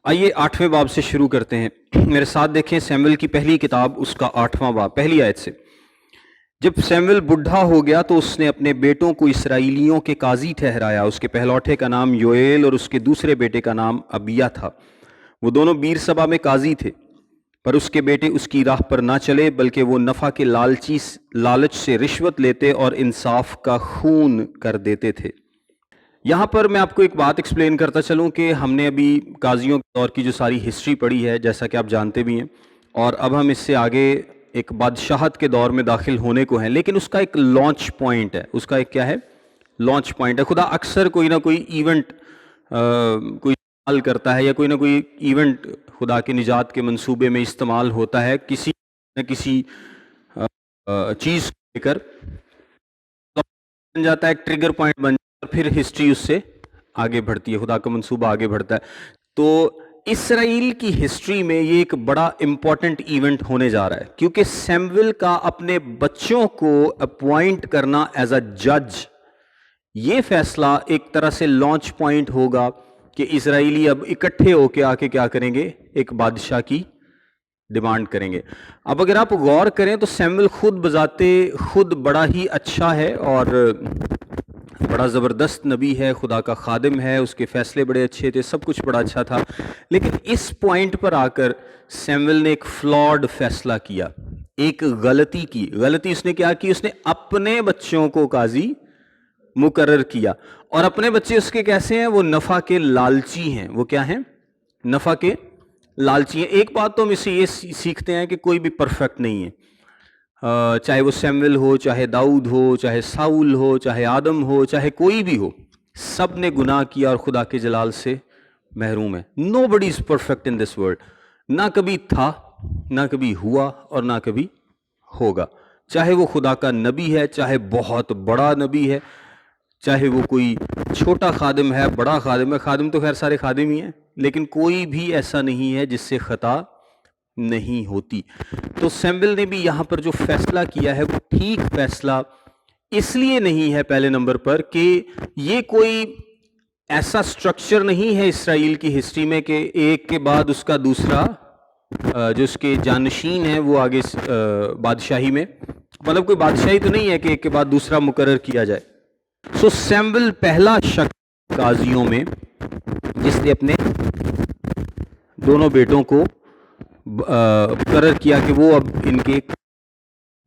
آئیے 8ویں باب سے شروع کرتے ہیں. میرے ساتھ دیکھیں سیموئیل کی پہلی کتاب اس کا 8واں باب پہلی آیت سے. جب سیموئیل بڈھا ہو گیا تو اس نے اپنے بیٹوں کو اسرائیلیوں کے قاضی ٹھہرایا. اس کے پہلوٹے کا نام یوئیل اور اس کے دوسرے بیٹے کا نام ابیا تھا. وہ دونوں بیر سبا میں قاضی تھے، پر اس کے بیٹے اس کی راہ پر نہ چلے، بلکہ وہ نفع کے لالچ سے رشوت لیتے اور انصاف کا خون کر دیتے تھے. یہاں پر میں آپ کو ایک بات ایکسپلین کرتا چلوں کہ ہم نے ابھی قاضیوں کے دور کی جو ساری ہسٹری پڑھی ہے، جیسا کہ آپ جانتے بھی ہیں، اور اب ہم اس سے آگے ایک بادشاہت کے دور میں داخل ہونے کو ہیں، لیکن اس کا ایک لانچ پوائنٹ ہے. اس کا ایک کیا ہے؟ لانچ پوائنٹ ہے. خدا اکثر کوئی نہ کوئی ایونٹ کوئی استعمال کرتا ہے، یا کوئی نہ کوئی ایونٹ خدا کے نجات کے منصوبے میں استعمال ہوتا ہے کسی نہ کسی چیز کو لے کر، بن جاتا ہے ایک ٹریگر پوائنٹ بن جاتا ہے، اور پھر ہسٹری اس سے آگے بڑھتی ہے، خدا کا منصوبہ آگے بڑھتا ہے. تو اسرائیل کی ہسٹری میں یہ ایک بڑا امپورٹنٹ ایونٹ ہونے جا رہا ہے، کیونکہ سیموئیل کا اپنے بچوں کو اپوائنٹ کرنا ایز اے جج، یہ فیصلہ ایک طرح سے لانچ پوائنٹ ہوگا کہ اسرائیلی اب اکٹھے ہو کے آ کے کیا کریں گے؟ ایک بادشاہ کی ڈیمانڈ کریں گے. اب اگر آپ غور کریں تو سیموئیل خود بذاتے خود بڑا ہی اچھا ہے اور بڑا زبردست نبی ہے، خدا کا خادم ہے، اس کے فیصلے بڑے اچھے تھے، سب کچھ بڑا اچھا تھا. لیکن اس پوائنٹ پر آ کر سیموئیل نے ایک فلاڈ فیصلہ کیا، ایک غلطی کی. غلطی اس نے کیا کی؟ اس نے اپنے بچوں کو قاضی مقرر کیا. اور اپنے بچے اس کے کیسے ہیں؟ وہ نفع کے لالچی ہیں. وہ کیا ہیں؟ نفع کے لالچی ہیں. ایک بات تو ہم اس سے یہ سیکھتے ہیں کہ کوئی بھی پرفیکٹ نہیں ہے، چاہے وہ سیموئیل ہو، چاہے داؤد ہو، چاہے ساؤل ہو، چاہے آدم ہو، چاہے کوئی بھی ہو، سب نے گناہ کیا اور خدا کے جلال سے محروم ہے. Nobody is perfect in this world. نہ کبھی تھا، نہ کبھی ہوا، اور نہ کبھی ہوگا. چاہے وہ خدا کا نبی ہے، چاہے بہت بڑا نبی ہے، چاہے وہ کوئی چھوٹا خادم ہے، بڑا خادم ہے. خادم تو خیر سارے خادم ہی ہیں، لیکن کوئی بھی ایسا نہیں ہے جس سے خطا نہیں ہوتی. تو سیموئیل نے بھی یہاں پر جو فیصلہ کیا ہے وہ ٹھیک فیصلہ اس لیے نہیں ہے پہلے نمبر پر کہ یہ کوئی ایسا سٹرکچر نہیں ہے اسرائیل کی ہسٹری میں کہ ایک کے بعد اس کا دوسرا جو اس کے جانشین ہیں وہ آگے بادشاہی میں، مطلب کوئی بادشاہی تو نہیں ہے کہ ایک کے بعد دوسرا مقرر کیا جائے. سو سیموئیل پہلا شخص قاضیوں میں جس نے اپنے دونوں بیٹوں کو مقرر کیا کہ وہ اب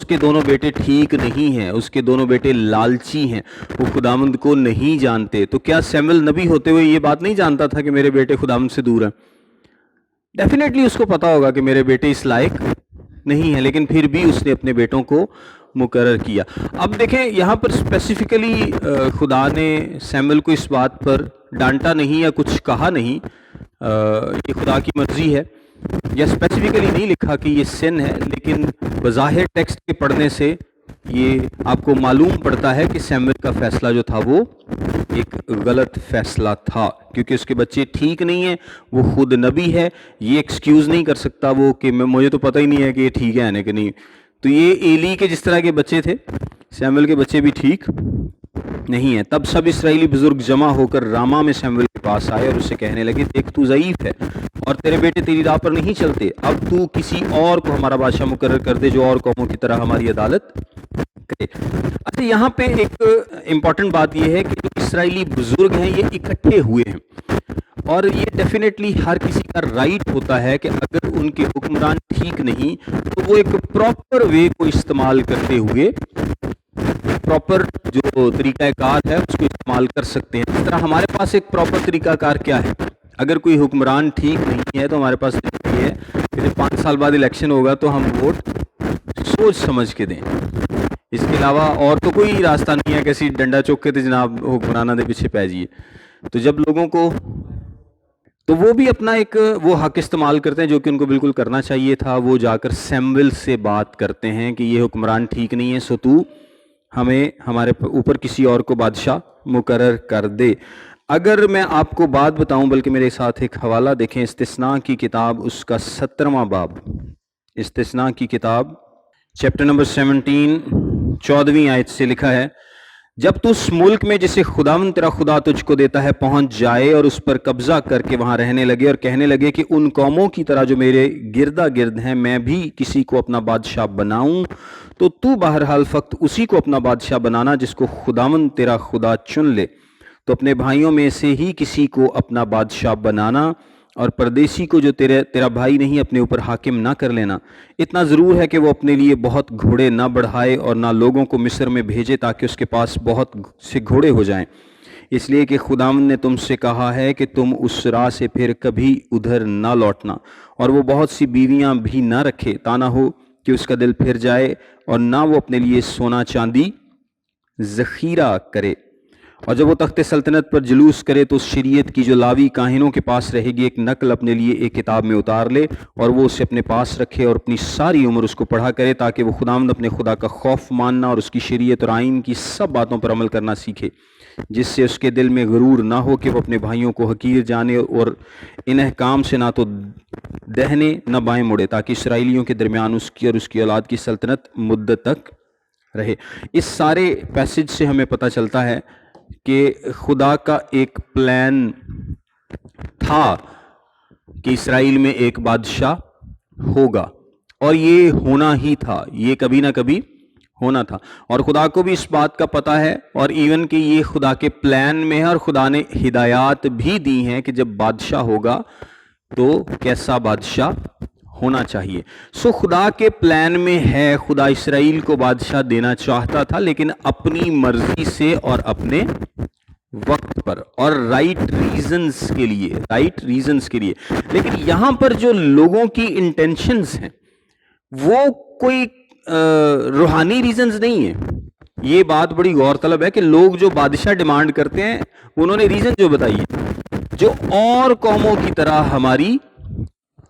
اس کے دونوں بیٹے ٹھیک نہیں ہیں، اس کے دونوں بیٹے لالچی ہیں، وہ خداوند کو نہیں جانتے. تو کیا سیموئیل نبی ہوتے ہوئے یہ بات نہیں جانتا تھا کہ میرے بیٹے خداوند سے دور ہیں؟ ڈیفینیٹلی اس کو پتا ہوگا کہ میرے بیٹے اس لائق نہیں ہیں، لیکن پھر بھی اس نے اپنے بیٹوں کو مقرر کیا. اب دیکھیں یہاں پر اسپیسیفکلی خدا نے سیموئیل کو اس بات پر ڈانٹا نہیں یا کچھ کہا نہیں، یہ خدا کی مرضی ہے، یا اسپیسیفکلی نہیں لکھا کہ یہ سن ہے، لیکن بظاہر ٹیکسٹ کے پڑھنے سے یہ آپ کو معلوم پڑتا ہے کہ سیموئیل کا فیصلہ جو تھا وہ ایک غلط فیصلہ تھا، کیونکہ اس کے بچے ٹھیک نہیں ہیں. وہ خود نبی ہے، یہ ایکسکیوز نہیں کر سکتا وہ کہ مجھے تو پتہ ہی نہیں ہے کہ یہ ٹھیک ہے یعنی کہ نہیں. تو یہ ایلی کے جس طرح کے بچے تھے، سیموئیل کے بچے بھی ٹھیک نہیں ہیں. تب سب اسرائیلی بزرگ جمع ہو کر راما میں سیموئیل کے پاس آئے اور اسے کہنے لگے، دیکھ تو ضعیف ہے اور تیرے بیٹے تیری راہ پر نہیں چلتے، اب تو کسی اور کو ہمارا بادشاہ مقرر کر دے جو اور قوموں کی طرح ہماری عدالت کرے. اچھا یہاں پہ ایک امپورٹنٹ بات یہ ہے کہ جو اسرائیلی بزرگ ہیں یہ اکٹھے ہوئے ہیں، اور یہ ڈیفینیٹلی ہر کسی کا رائٹ ہوتا ہے کہ اگر ان کے حکمران ٹھیک نہیں تو وہ ایک پراپر وے کو استعمال کرتے ہوئے پراپر جو طریقہ کار ہے اس کو استعمال کر سکتے ہیں. اس طرح ہمارے پاس ایک پراپر طریقہ کار کیا ہے؟ اگر کوئی حکمران ٹھیک نہیں ہے تو ہمارے پاس یہ ہے کہ 5 سال بعد الیکشن ہوگا تو ہم ووٹ سوچ سمجھ کے دیں. اس کے علاوہ اور تو کوئی راستہ نہیں ہے کیسی ڈنڈا چوک کے تھے جناب حکمرانہ دے پیچھے پہ جائیے. تو جب لوگوں کو تو وہ بھی اپنا ایک وہ حق استعمال کرتے ہیں جو کہ ان کو بالکل کرنا چاہیے تھا. وہ جا کر سیموئیل سے بات کرتے ہیں کہ یہ حکمران ٹھیک نہیں ہے، سو تو ہمیں ہمارے اوپر کسی اور کو بادشاہ مقرر کر دے. اگر میں آپ کو بات بتاؤں، بلکہ میرے ساتھ ایک حوالہ دیکھیں، استثناء کی کتاب اس کا 17واں باب، استثناء کی کتاب چیپٹر نمبر 17 14ویں آیت سے لکھا ہے، جب تو اس ملک میں جسے خداوند تیرا خدا تجھ کو دیتا ہے پہنچ جائے اور اس پر قبضہ کر کے وہاں رہنے لگے اور کہنے لگے کہ ان قوموں کی طرح جو میرے گردا گرد ہیں میں بھی کسی کو اپنا بادشاہ بناؤں، تو بہرحال فقط اسی کو اپنا بادشاہ بنانا جس کو خداوند تیرا خدا چن لے، تو اپنے بھائیوں میں سے ہی کسی کو اپنا بادشاہ بنانا، اور پردیسی کو جو تیرا بھائی نہیں اپنے اوپر حاکم نہ کر لینا۔ اتنا ضرور ہے کہ وہ اپنے لیے بہت گھوڑے نہ بڑھائے اور نہ لوگوں کو مصر میں بھیجے تاکہ اس کے پاس بہت سے گھوڑے ہو جائیں، اس لیے کہ خداوند نے تم سے کہا ہے کہ تم اس راہ سے پھر کبھی ادھر نہ لوٹنا، اور وہ بہت سی بیویاں بھی نہ رکھے، تا نہ ہو کہ اس کا دل پھر جائے اور نہ وہ اپنے لیے سونا چاندی ذخیرہ کرے، اور جب وہ تخت سلطنت پر جلوس کرے تو اس شریعت کی جو لاوی کاہنوں کے پاس رہے گی ایک نقل اپنے لیے ایک کتاب میں اتار لے اور وہ اسے اپنے پاس رکھے اور اپنی ساری عمر اس کو پڑھا کرے، تاکہ وہ خداوند اپنے خدا کا خوف ماننا اور اس کی شریعت اور آئین کی سب باتوں پر عمل کرنا سیکھے، جس سے اس کے دل میں غرور نہ ہو کہ وہ اپنے بھائیوں کو حقیر جانے اور ان احکام سے نہ تو دہنے نہ بائیں مڑے، تاکہ اسرائیلیوں کے درمیان اس کی اور اس کی اولاد کی سلطنت مدت تک رہے۔ اس سارے پیسج سے ہمیں پتہ چلتا ہے کہ خدا کا ایک پلان تھا کہ اسرائیل میں ایک بادشاہ ہوگا، اور یہ ہونا ہی تھا، یہ کبھی نہ کبھی ہونا تھا، اور خدا کو بھی اس بات کا پتہ ہے، اور ایون کہ یہ خدا کے پلان میں ہے، اور خدا نے ہدایات بھی دی ہیں کہ جب بادشاہ ہوگا تو کیسا بادشاہ ہونا چاہیے۔ سو خدا کے پلان میں ہے، خدا اسرائیل کو بادشاہ دینا چاہتا تھا، لیکن اپنی مرضی سے اور اپنے وقت پر اور رائٹ ریزنز کے لیے، لیکن یہاں پر جو لوگوں کی انٹینشنز ہیں وہ کوئی روحانی ریزنز نہیں ہیں۔ یہ بات بڑی غور طلب ہے کہ لوگ جو بادشاہ ڈیمانڈ کرتے ہیں انہوں نے ریزن جو بتائی ہے، جو اور قوموں کی طرح ہماری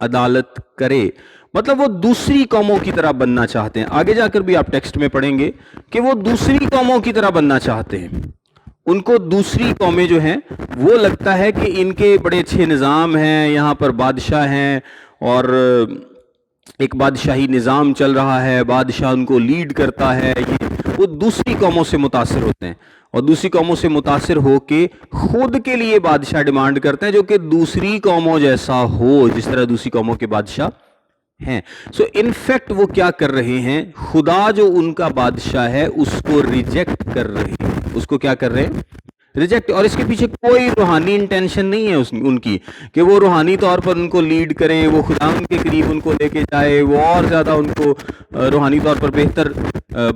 عدالت کرے، مطلب وہ دوسری قوموں کی طرح بننا چاہتے ہیں۔ آگے جا کر بھی آپ ٹیکسٹ میں پڑھیں گے کہ وہ دوسری قوموں کی طرح بننا چاہتے ہیں، ان کو دوسری قومیں جو ہیں وہ لگتا ہے کہ ان کے بڑے اچھے نظام ہیں، یہاں پر بادشاہ ہیں اور ایک بادشاہی نظام چل رہا ہے، بادشاہ ان کو لیڈ کرتا ہے، وہ دوسری قوموں سے متاثر ہوتے ہیں اور دوسری قوموں سے متاثر ہو کے خود کے لیے بادشاہ ڈیمانڈ کرتے ہیں جو کہ دوسری قوموں جیسا ہو، جس طرح دوسری قوموں کے بادشاہ ہیں۔ سو انفیکٹ وہ کیا کر رہے ہیں، خدا جو ان کا بادشاہ ہے اس کو ریجیکٹ کر رہے ہیں، اس کو کیا کر رہے ہیں، ریجیکٹ، اور اس کے پیچھے کوئی روحانی انٹینشن نہیں ہے ان کی کہ وہ روحانی طور پر ان کو لیڈ کریں، وہ خدا ان کے قریب ان کو لے کے جائے، وہ اور زیادہ ان کو روحانی طور پر بہتر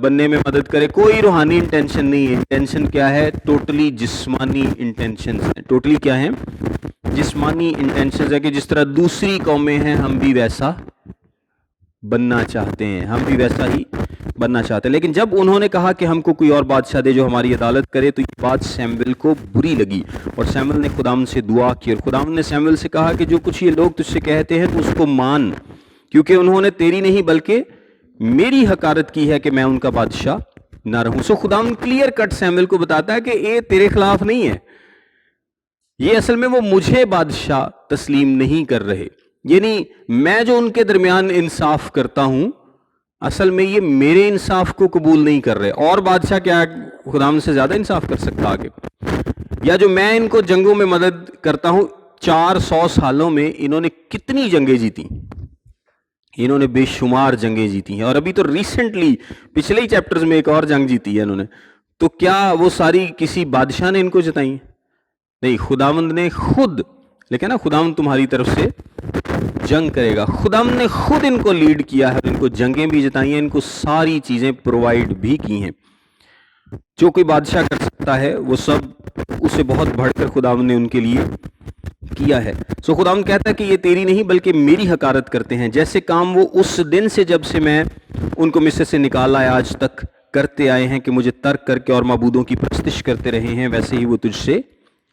بننے میں مدد کرے۔ کوئی روحانی انٹینشن نہیں ہے۔ انٹینشن کیا ہے؟ ٹوٹلی جسمانی انٹینشنز ہیں۔ ٹوٹلی کیا ہیں؟ جسمانی انٹینشنز ہے کہ جس طرح دوسری قومیں ہیں ہم بھی ویسا بننا چاہتے ہیں، ہم بھی ویسا ہی بننا چاہتے ہیں۔ لیکن جب انہوں نے کہا کہ ہم کو کوئی اور بادشاہ دے جو ہماری عدالت کرے، تو یہ بات سیمویل کو بری لگی اور سیمویل نے خداوند سے دعا کی، اور خداوند نے سیمویل سے کہا کہ جو کچھ یہ لوگ تجھ سے کہتے ہیں تو اس کو مان، کیونکہ انہوں نے تیری نہیں بلکہ میری حقارت کی ہے کہ میں ان کا بادشاہ نہ رہوں۔ سو خداوند کلیئر کٹ سیمویل کو بتاتا ہے کہ یہ تیرے خلاف نہیں ہے، یہ اصل میں وہ مجھے بادشاہ تسلیم نہیں کر رہے، یعنی میں جو ان کے درمیان انصاف کرتا ہوں اصل میں یہ میرے انصاف کو قبول نہیں کر رہے۔ اور بادشاہ کیا خداوند سے زیادہ انصاف کر سکتا آگے؟ یا جو میں ان کو جنگوں میں مدد کرتا ہوں، 400 سالوں میں انہوں نے کتنی جنگیں جیتی؟ انہوں نے بے شمار جنگیں جیتی ہیں، اور ابھی تو ریسنٹلی پچھلے ہی چیپٹرز میں ایک اور جنگ جیتی ہے انہوں نے۔ تو کیا وہ ساری کسی بادشاہ نے ان کو جتائی ہیں؟ نہیں، خداوند نے خود، لیکن نا خداوند تمہاری طرف سے جنگ کرے گا، خداوند نے خود ان کو لیڈ کیا ہے، ان کو جنگیں بھی جتائی ہیں، ان کو ساری چیزیں پرووائڈ بھی کی ہیں۔ جو کوئی بادشاہ کر سکتا ہے وہ سب اسے بہت بڑھ کر خداوند نے ان کے لیے کیا ہے۔ سو خداوند کہتا ہے کہ یہ تیری نہیں بلکہ میری حقارت کرتے ہیں، جیسے کام وہ اس دن سے جب سے میں ان کو مصر سے نکالا ہے آج تک کرتے آئے ہیں کہ مجھے ترک کر کے اور معبودوں کی پرستش کرتے رہے ہیں، ویسے ہی وہ تجھ سے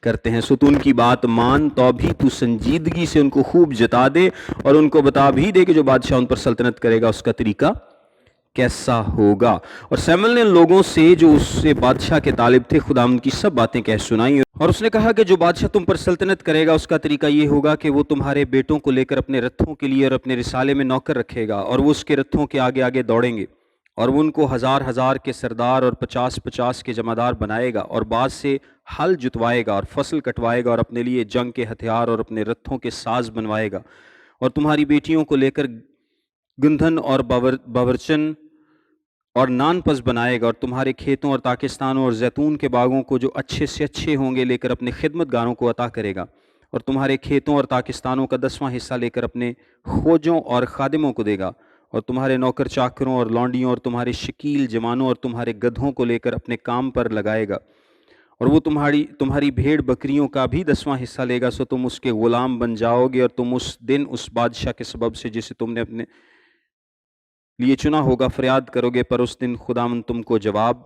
کرتے ہیں۔ سو تو ان کی بات مان، تو بھی تو سنجیدگی سے ان کو خوب جتا دے اور ان کو بتا بھی دے کہ جو بادشاہ ان پر سلطنت کرے گا اس کا طریقہ کیسا ہوگا۔ اور سیمویل نے لوگوں سے جو اس سے بادشاہ کے طالب تھے خداوند کی سب باتیں کہہ سنائی، اور اس نے کہا کہ جو بادشاہ تم پر سلطنت کرے گا اس کا طریقہ یہ ہوگا کہ وہ تمہارے بیٹوں کو لے کر اپنے رتھوں کے لیے اور اپنے رسالے میں نوکر رکھے گا، اور وہ اس کے رتھوں کے آگے آگے دوڑیں گے، اور وہ ان کو 1000 کے سردار اور 50 کے جمعدار بنائے گا، اور بعض سے ہل جتوائے گا اور فصل کٹوائے گا، اور اپنے لیے جنگ کے ہتھیار اور اپنے رتھوں کے ساز بنوائے گا، اور تمہاری بیٹیوں کو لے کر گندھن اور باورچن اور نان پس بنائے گا، اور تمہارے کھیتوں اور پاکستانوں اور زیتون کے باغوں کو جو اچھے سے اچھے ہوں گے لے کر اپنے خدمت گاروں کو عطا کرے گا، اور تمہارے کھیتوں اور پاکستانوں کا 10واں حصہ لے کر اپنے خوجوں اور خادموں کو دے گا، اور تمہارے نوکر چاکروں اور لونڈیوں اور تمہارے شکیل جوانوں اور تمہارے گدھوں کو لے کر اپنے کام پر لگائے گا، اور وہ تمہاری بھیڑ بکریوں کا بھی 10واں حصہ لے گا، سو تم اس کے غلام بن جاؤ گے، اور تم اس دن اس بادشاہ کے سبب سے جسے تم نے اپنے لیے چنا ہوگا فریاد کرو گے، پر اس دن خداوند تم کو جواب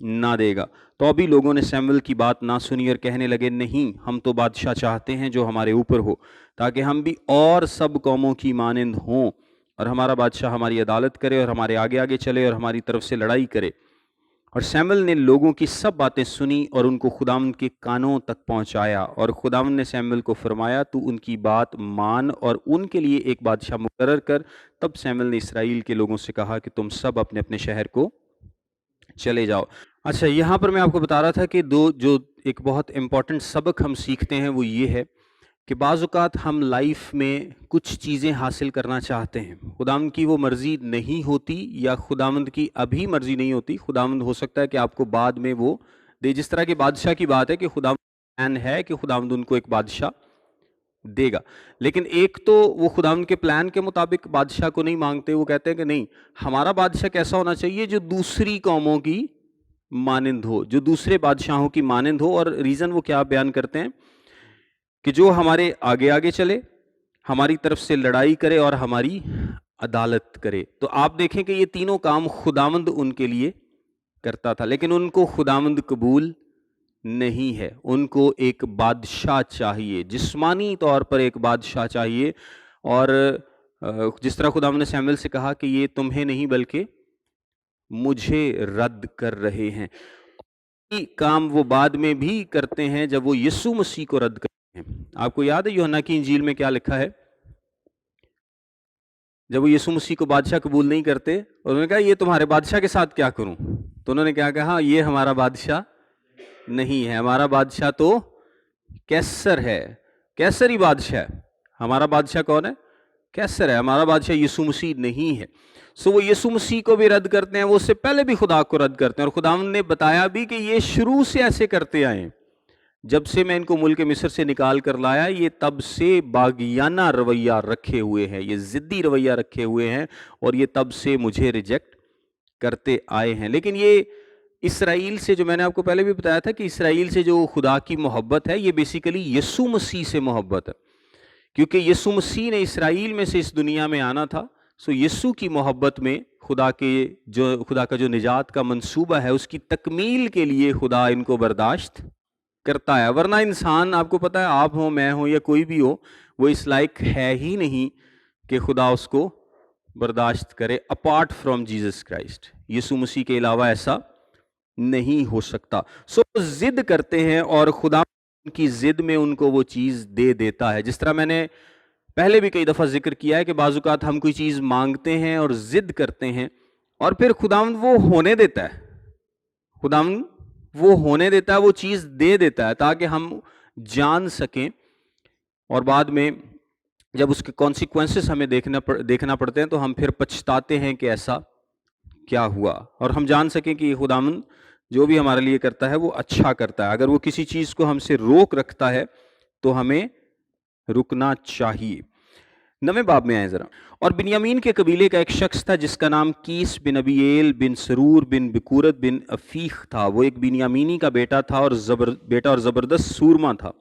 نہ دے گا۔ تو ابھی لوگوں نے سیموئیل کی بات نہ سنی اور کہنے لگے، نہیں، ہم تو بادشاہ چاہتے ہیں جو ہمارے اوپر ہو، تاکہ ہم بھی اور سب قوموں کی مانند ہوں، اور ہمارا بادشاہ ہماری عدالت کرے اور ہمارے آگے آگے چلے اور ہماری طرف سے لڑائی کرے۔ اور سیموئیل نے لوگوں کی سب باتیں سنی اور ان کو خداوند کے کانوں تک پہنچایا، اور خداوند نے سیموئیل کو فرمایا، تو ان کی بات مان اور ان کے لیے ایک بادشاہ مقرر کر۔ تب سیموئیل نے اسرائیل کے لوگوں سے کہا کہ تم سب اپنے اپنے شہر کو چلے جاؤ۔ اچھا، یہاں پر میں آپ کو بتا رہا تھا کہ جو ایک بہت امپورٹنٹ سبق ہم سیکھتے ہیں وہ یہ ہے کہ بعض اوقات ہم لائف میں کچھ چیزیں حاصل کرنا چاہتے ہیں، خداوند کی وہ مرضی نہیں ہوتی یا خداوند کی ابھی مرضی نہیں ہوتی، خداوند ہو سکتا ہے کہ آپ کو بعد میں وہ دے، جس طرح کہ بادشاہ کی بات ہے کہ خداوند پلان ہے کہ خداوند ان کو ایک بادشاہ دے گا، لیکن ایک تو وہ خداوند کے پلان کے مطابق بادشاہ کو نہیں مانگتے، وہ کہتے ہیں کہ نہیں، ہمارا بادشاہ کیسا ہونا چاہیے جو دوسری قوموں کی مانند ہو، جو دوسرے بادشاہوں کی مانند ہو، اور ریزن وہ کیا بیان کرتے ہیں کہ جو ہمارے آگے آگے چلے، ہماری طرف سے لڑائی کرے اور ہماری عدالت کرے۔ تو آپ دیکھیں کہ یہ تینوں کام خداوند ان کے لیے کرتا تھا، لیکن ان کو خداوند قبول نہیں ہے، ان کو ایک بادشاہ چاہیے، جسمانی طور پر ایک بادشاہ چاہیے، اور جس طرح خداوند نے سیموئیل سے کہا کہ یہ تمہیں نہیں بلکہ مجھے رد کر رہے ہیں۔ یہ کام وہ بعد میں بھی کرتے ہیں جب وہ یسوع مسیح کو رد کرتے ہیں۔ آپ کو یاد ہے یوحنا کی انجیل میں کیا لکھا ہے؟ جب وہ یسوع مسیح کو بادشاہ قبول نہیں کرتے، انہوں نے کہا یہ تمہارے بادشاہ کے ساتھ کیا کروں؟ تو انہوں نے کیا کہا؟ یہ ہمارا بادشاہ نہیں ہے، ہمارا بادشاہ تو کیسر ہے، کیسری بادشاہ ہے۔ ہمارا بادشاہ کون ہے؟ کیسر ہے، ہمارا بادشاہ یسوع مسیح نہیں ہے۔ سو وہ یسوع مسیح کو بھی رد کرتے ہیں، وہ اس سے پہلے بھی خدا کو رد کرتے ہیں، اور خداوند نے بتایا بھی کہ یہ شروع سے ایسے کرتے آئے ہیں، جب سے میں ان کو ملک مصر سے نکال کر لایا، یہ تب سے باغیانہ رویہ رکھے ہوئے ہیں، یہ ضدی رویہ رکھے ہوئے ہیں، اور یہ تب سے مجھے ریجیکٹ کرتے آئے ہیں۔ لیکن یہ اسرائیل سے، جو میں نے آپ کو پہلے بھی بتایا تھا کہ اسرائیل سے جو خدا کی محبت ہے، یہ بیسیکلی یسوع مسیح سے محبت ہے، کیونکہ یسوع مسیح نے اسرائیل میں سے اس دنیا میں آنا تھا۔ سو یسوع کی محبت میں خدا کا جو نجات کا منصوبہ ہے، اس کی تکمیل کے لیے خدا ان کو برداشت کرتا ہے، ورنہ انسان، آپ کو پتہ ہے، آپ ہوں، میں ہوں، یا کوئی بھی ہو، وہ اس لائق ہے ہی نہیں کہ خدا اس کو برداشت کرے اپارٹ فرام جیسس کرائسٹ۔ یسوع مسیح کے علاوہ ایسا نہیں ہو سکتا۔ سو ضد کرتے ہیں، اور خدا ان کی ضد میں ان کو وہ چیز دے دیتا ہے۔ جس طرح میں نے پہلے بھی کئی دفعہ ذکر کیا ہے کہ بعض اوقات ہم کوئی چیز مانگتے ہیں اور ضد کرتے ہیں، اور پھر خداوند وہ ہونے دیتا ہے، خداوند وہ ہونے دیتا ہے، وہ چیز دے دیتا ہے تاکہ ہم جان سکیں، اور بعد میں جب اس کے کانسیکوینسز ہمیں دیکھنا پڑتے ہیں تو ہم پھر پچھتاتے ہیں کہ ایسا کیا ہوا، اور ہم جان سکیں کہ یہ خداوند جو بھی ہمارے لیے کرتا ہے وہ اچھا کرتا ہے۔ اگر وہ کسی چیز کو ہم سے روک رکھتا ہے تو ہمیں رکنا چاہیے۔ 9 باب میں آئے ذرا۔ اور بنیامین کے قبیلے کا ایک شخص تھا جس کا نام کیس بن ابییل بن سرور بن بکورت بن افیخ تھا، وہ ایک بنیامینی کا بیٹا تھا اور زبردست سورما تھا۔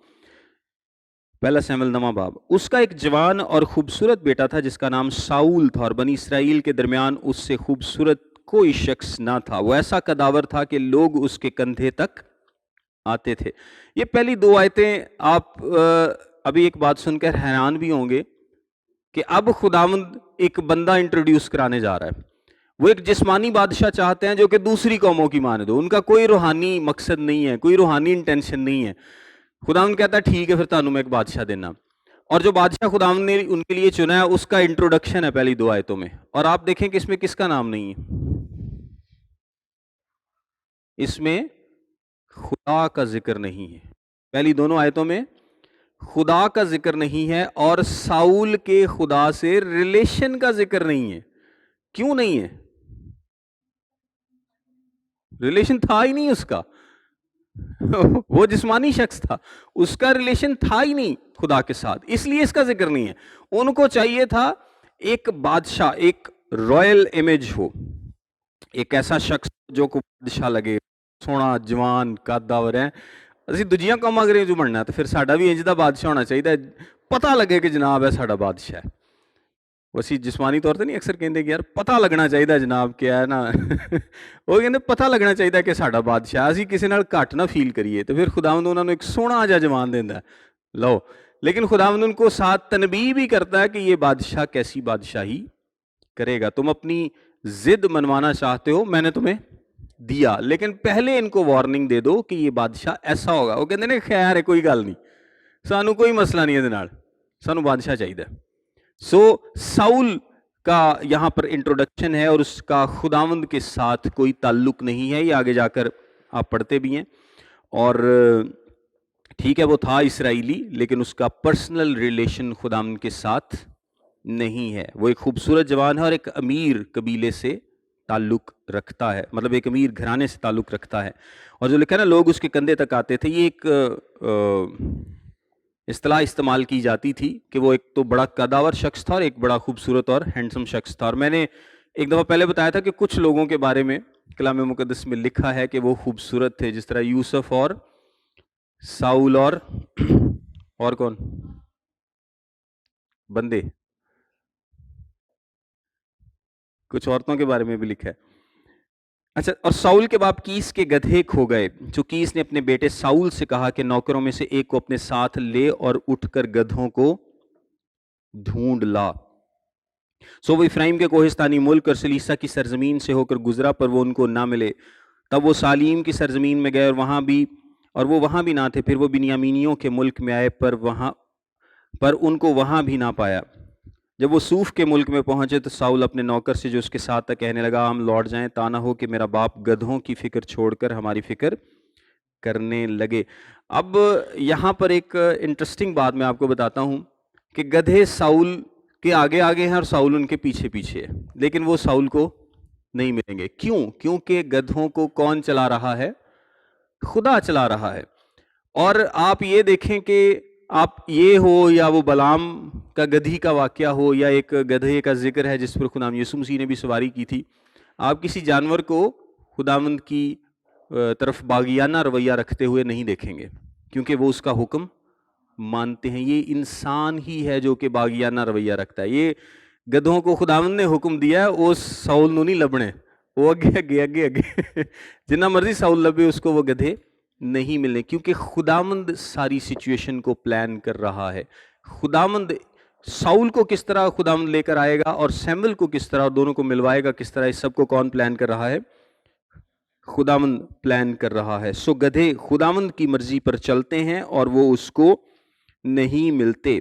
پہلا سیموئیل 9 باب۔ اس کا ایک جوان اور خوبصورت بیٹا تھا جس کا نام ساؤل تھا، اور بنی اسرائیل کے درمیان اس سے خوبصورت کوئی شخص نہ تھا، وہ ایسا قداور تھا کہ لوگ اس کے کندھے تک آتے تھے۔ یہ پہلی 2 آیتیں آپ ابھی ایک بات سن کر حیران بھی ہوں گے کہ اب خداوند ایک بندہ انٹروڈیوس کرانے جا رہا ہے۔ وہ ایک جسمانی بادشاہ چاہتے ہیں جو کہ دوسری قوموں کی مانند ہو، ان کا کوئی روحانی مقصد نہیں ہے، کوئی روحانی انٹینشن نہیں ہے۔ خداوند کہتا ہے ٹھیک ہے، پھر تانوں میں ایک بادشاہ دینا، اور جو بادشاہ خداوند نے ان کے لیے چنا ہے اس کا انٹروڈکشن ہے پہلی 2 آیتوں میں، اور آپ دیکھیں کہ اس میں کس کا نام نہیں ہے؟ اس میں خدا کا ذکر نہیں ہے. پہلی دونوں آیتوں میں خدا کا ذکر نہیں ہے اور ساؤل کے خدا سے ریلیشن کا ذکر نہیں ہے. کیوں نہیں ہے؟ ریلیشن تھا ہی نہیں اس کا. وہ جسمانی شخص تھا, اس کا ریلیشن تھا ہی نہیں خدا کے ساتھ, اس لیے اس کا ذکر نہیں ہے. ان کو چاہیے تھا ایک بادشاہ, ایک رائل امیج ہو, ایک ایسا شخص جو کو بادشاہ لگے, سونا جوان قدور ہے. اسی دجیاں کام انگریز بننا ہے تو پھر ساڈا بھی انج دا بادشاہ ہونا چاہیے, پتہ لگے کہ جناب ہے ساڈا بادشاہ ہے. ویسی جسمانی طور تے نہیں اکثر کہندے کہ یار پتہ لگنا چاہیے جناب کیا ہے نا. وہ کہندے پتہ لگنا چاہیے کہ ساڈا بادشاہ, اسی کسی نال گھٹ نہ فیل کریے. تو پھر خداوند انہاں نوں ایک سونا جا جوان دیندا ہے, لو. لیکن خداوند ان کو ساتھ تنبیہ بھی کرتا ہے کہ یہ بادشاہ کیسی بادشاہی کرے گا. تم اپنی ضد منوانا چاہتے ہو, میں نے تمہیں دیا, لیکن پہلے ان کو وارننگ دے دو کہ یہ بادشاہ ایسا ہوگا. وہ کہندے نے خیر ہے, کوئی گل نہیں, سانو کوئی مسئلہ نہیں ہے دے نال, سانو بادشاہ چاہیے. سو ساؤل کا یہاں پر انٹروڈکشن ہے اور اس کا خداوند کے ساتھ کوئی تعلق نہیں ہے. یہ آگے جا کر آپ پڑھتے بھی ہیں. اور ٹھیک ہے وہ تھا اسرائیلی, لیکن اس کا پرسنل ریلیشن خداوند کے ساتھ نہیں ہے. وہ ایک خوبصورت جوان ہے اور ایک امیر قبیلے سے تعلق رکھتا ہے, مطلب ایک امیر گھرانے سے تعلق رکھتا ہے. اور جو لکھا نا لوگ اس کے کندھے تک آتے تھے, یہ ایک اصطلاح استعمال کی جاتی تھی کہ وہ ایک تو بڑا قداور شخص تھا اور ایک بڑا خوبصورت اور ہینڈسم شخص تھا. اور میں نے ایک دفعہ پہلے بتایا تھا کہ کچھ لوگوں کے بارے میں کلام مقدس میں لکھا ہے کہ وہ خوبصورت تھے, جس طرح یوسف اور ساؤل اور کون بندے, کچھ عورتوں کے بارے میں بھی لکھا ہے. اچھا, اور ساؤل کے باپ کیس کے گدھے کھو گئے. جو کیس نے اپنے بیٹے ساؤل سے کہا کہ نوکروں میں سے ایک کو اپنے ساتھ لے اور اٹھ کر گدھوں کو ڈھونڈ لا. سو وہ افرایم کے کوہستانی ملک اور سلیسا کی سرزمین سے ہو کر گزرا, پر وہ ان کو نہ ملے. تب وہ سالیم کی سرزمین میں گئے اور وہ وہاں بھی نہ تھے. پھر وہ بنیامینیوں کے ملک میں آئے, پر ان کو وہاں بھی نہ پایا. جب وہ سوف کے ملک میں پہنچے تو ساؤل اپنے نوکر سے جو اس کے ساتھ تھا کہنے لگا, ہم لوٹ جائیں, تا نہ ہو کہ میرا باپ گدھوں کی فکر چھوڑ کر ہماری فکر کرنے لگے. اب یہاں پر ایک انٹرسٹنگ بات میں آپ کو بتاتا ہوں کہ گدھے ساؤل کے آگے آگے ہیں اور ساؤل ان کے پیچھے پیچھے ہے, لیکن وہ ساؤل کو نہیں ملیں گے. کیوں؟ کیونکہ گدھوں کو کون چلا رہا ہے؟ خدا چلا رہا ہے. اور آپ یہ دیکھیں کہ آپ یہ ہو یا وہ بلام کا گدھی کا واقعہ ہو یا ایک گدھے کا ذکر ہے جس پر خداوند یسوع مسیح نے بھی سواری کی تھی, آپ کسی جانور کو خداوند کی طرف باغیانہ رویہ رکھتے ہوئے نہیں دیکھیں گے, کیونکہ وہ اس کا حکم مانتے ہیں. یہ انسان ہی ہے جو کہ باغیانہ رویہ رکھتا ہے. یہ گدھوں کو خداوند نے حکم دیا ہے, وہ ساؤل نو نہیں لبنے, وہ اگے اگے اگے اگے جنہ مرضی ساؤل لبے اس کو وہ گدھے نہیں ملنے, کیونکہ خداوند ساری سچویشن کو پلان کر رہا ہے. خداوند ساؤل کو کس طرح خداوند لے کر آئے گا اور سیموئیل کو کس طرح, اور دونوں کو ملوائے گا کس طرح, اس سب کو کون پلان کر رہا ہے؟ خداوند پلان کر رہا ہے. سو گدھے خداوند کی مرضی پر چلتے ہیں اور وہ اس کو نہیں ملتے.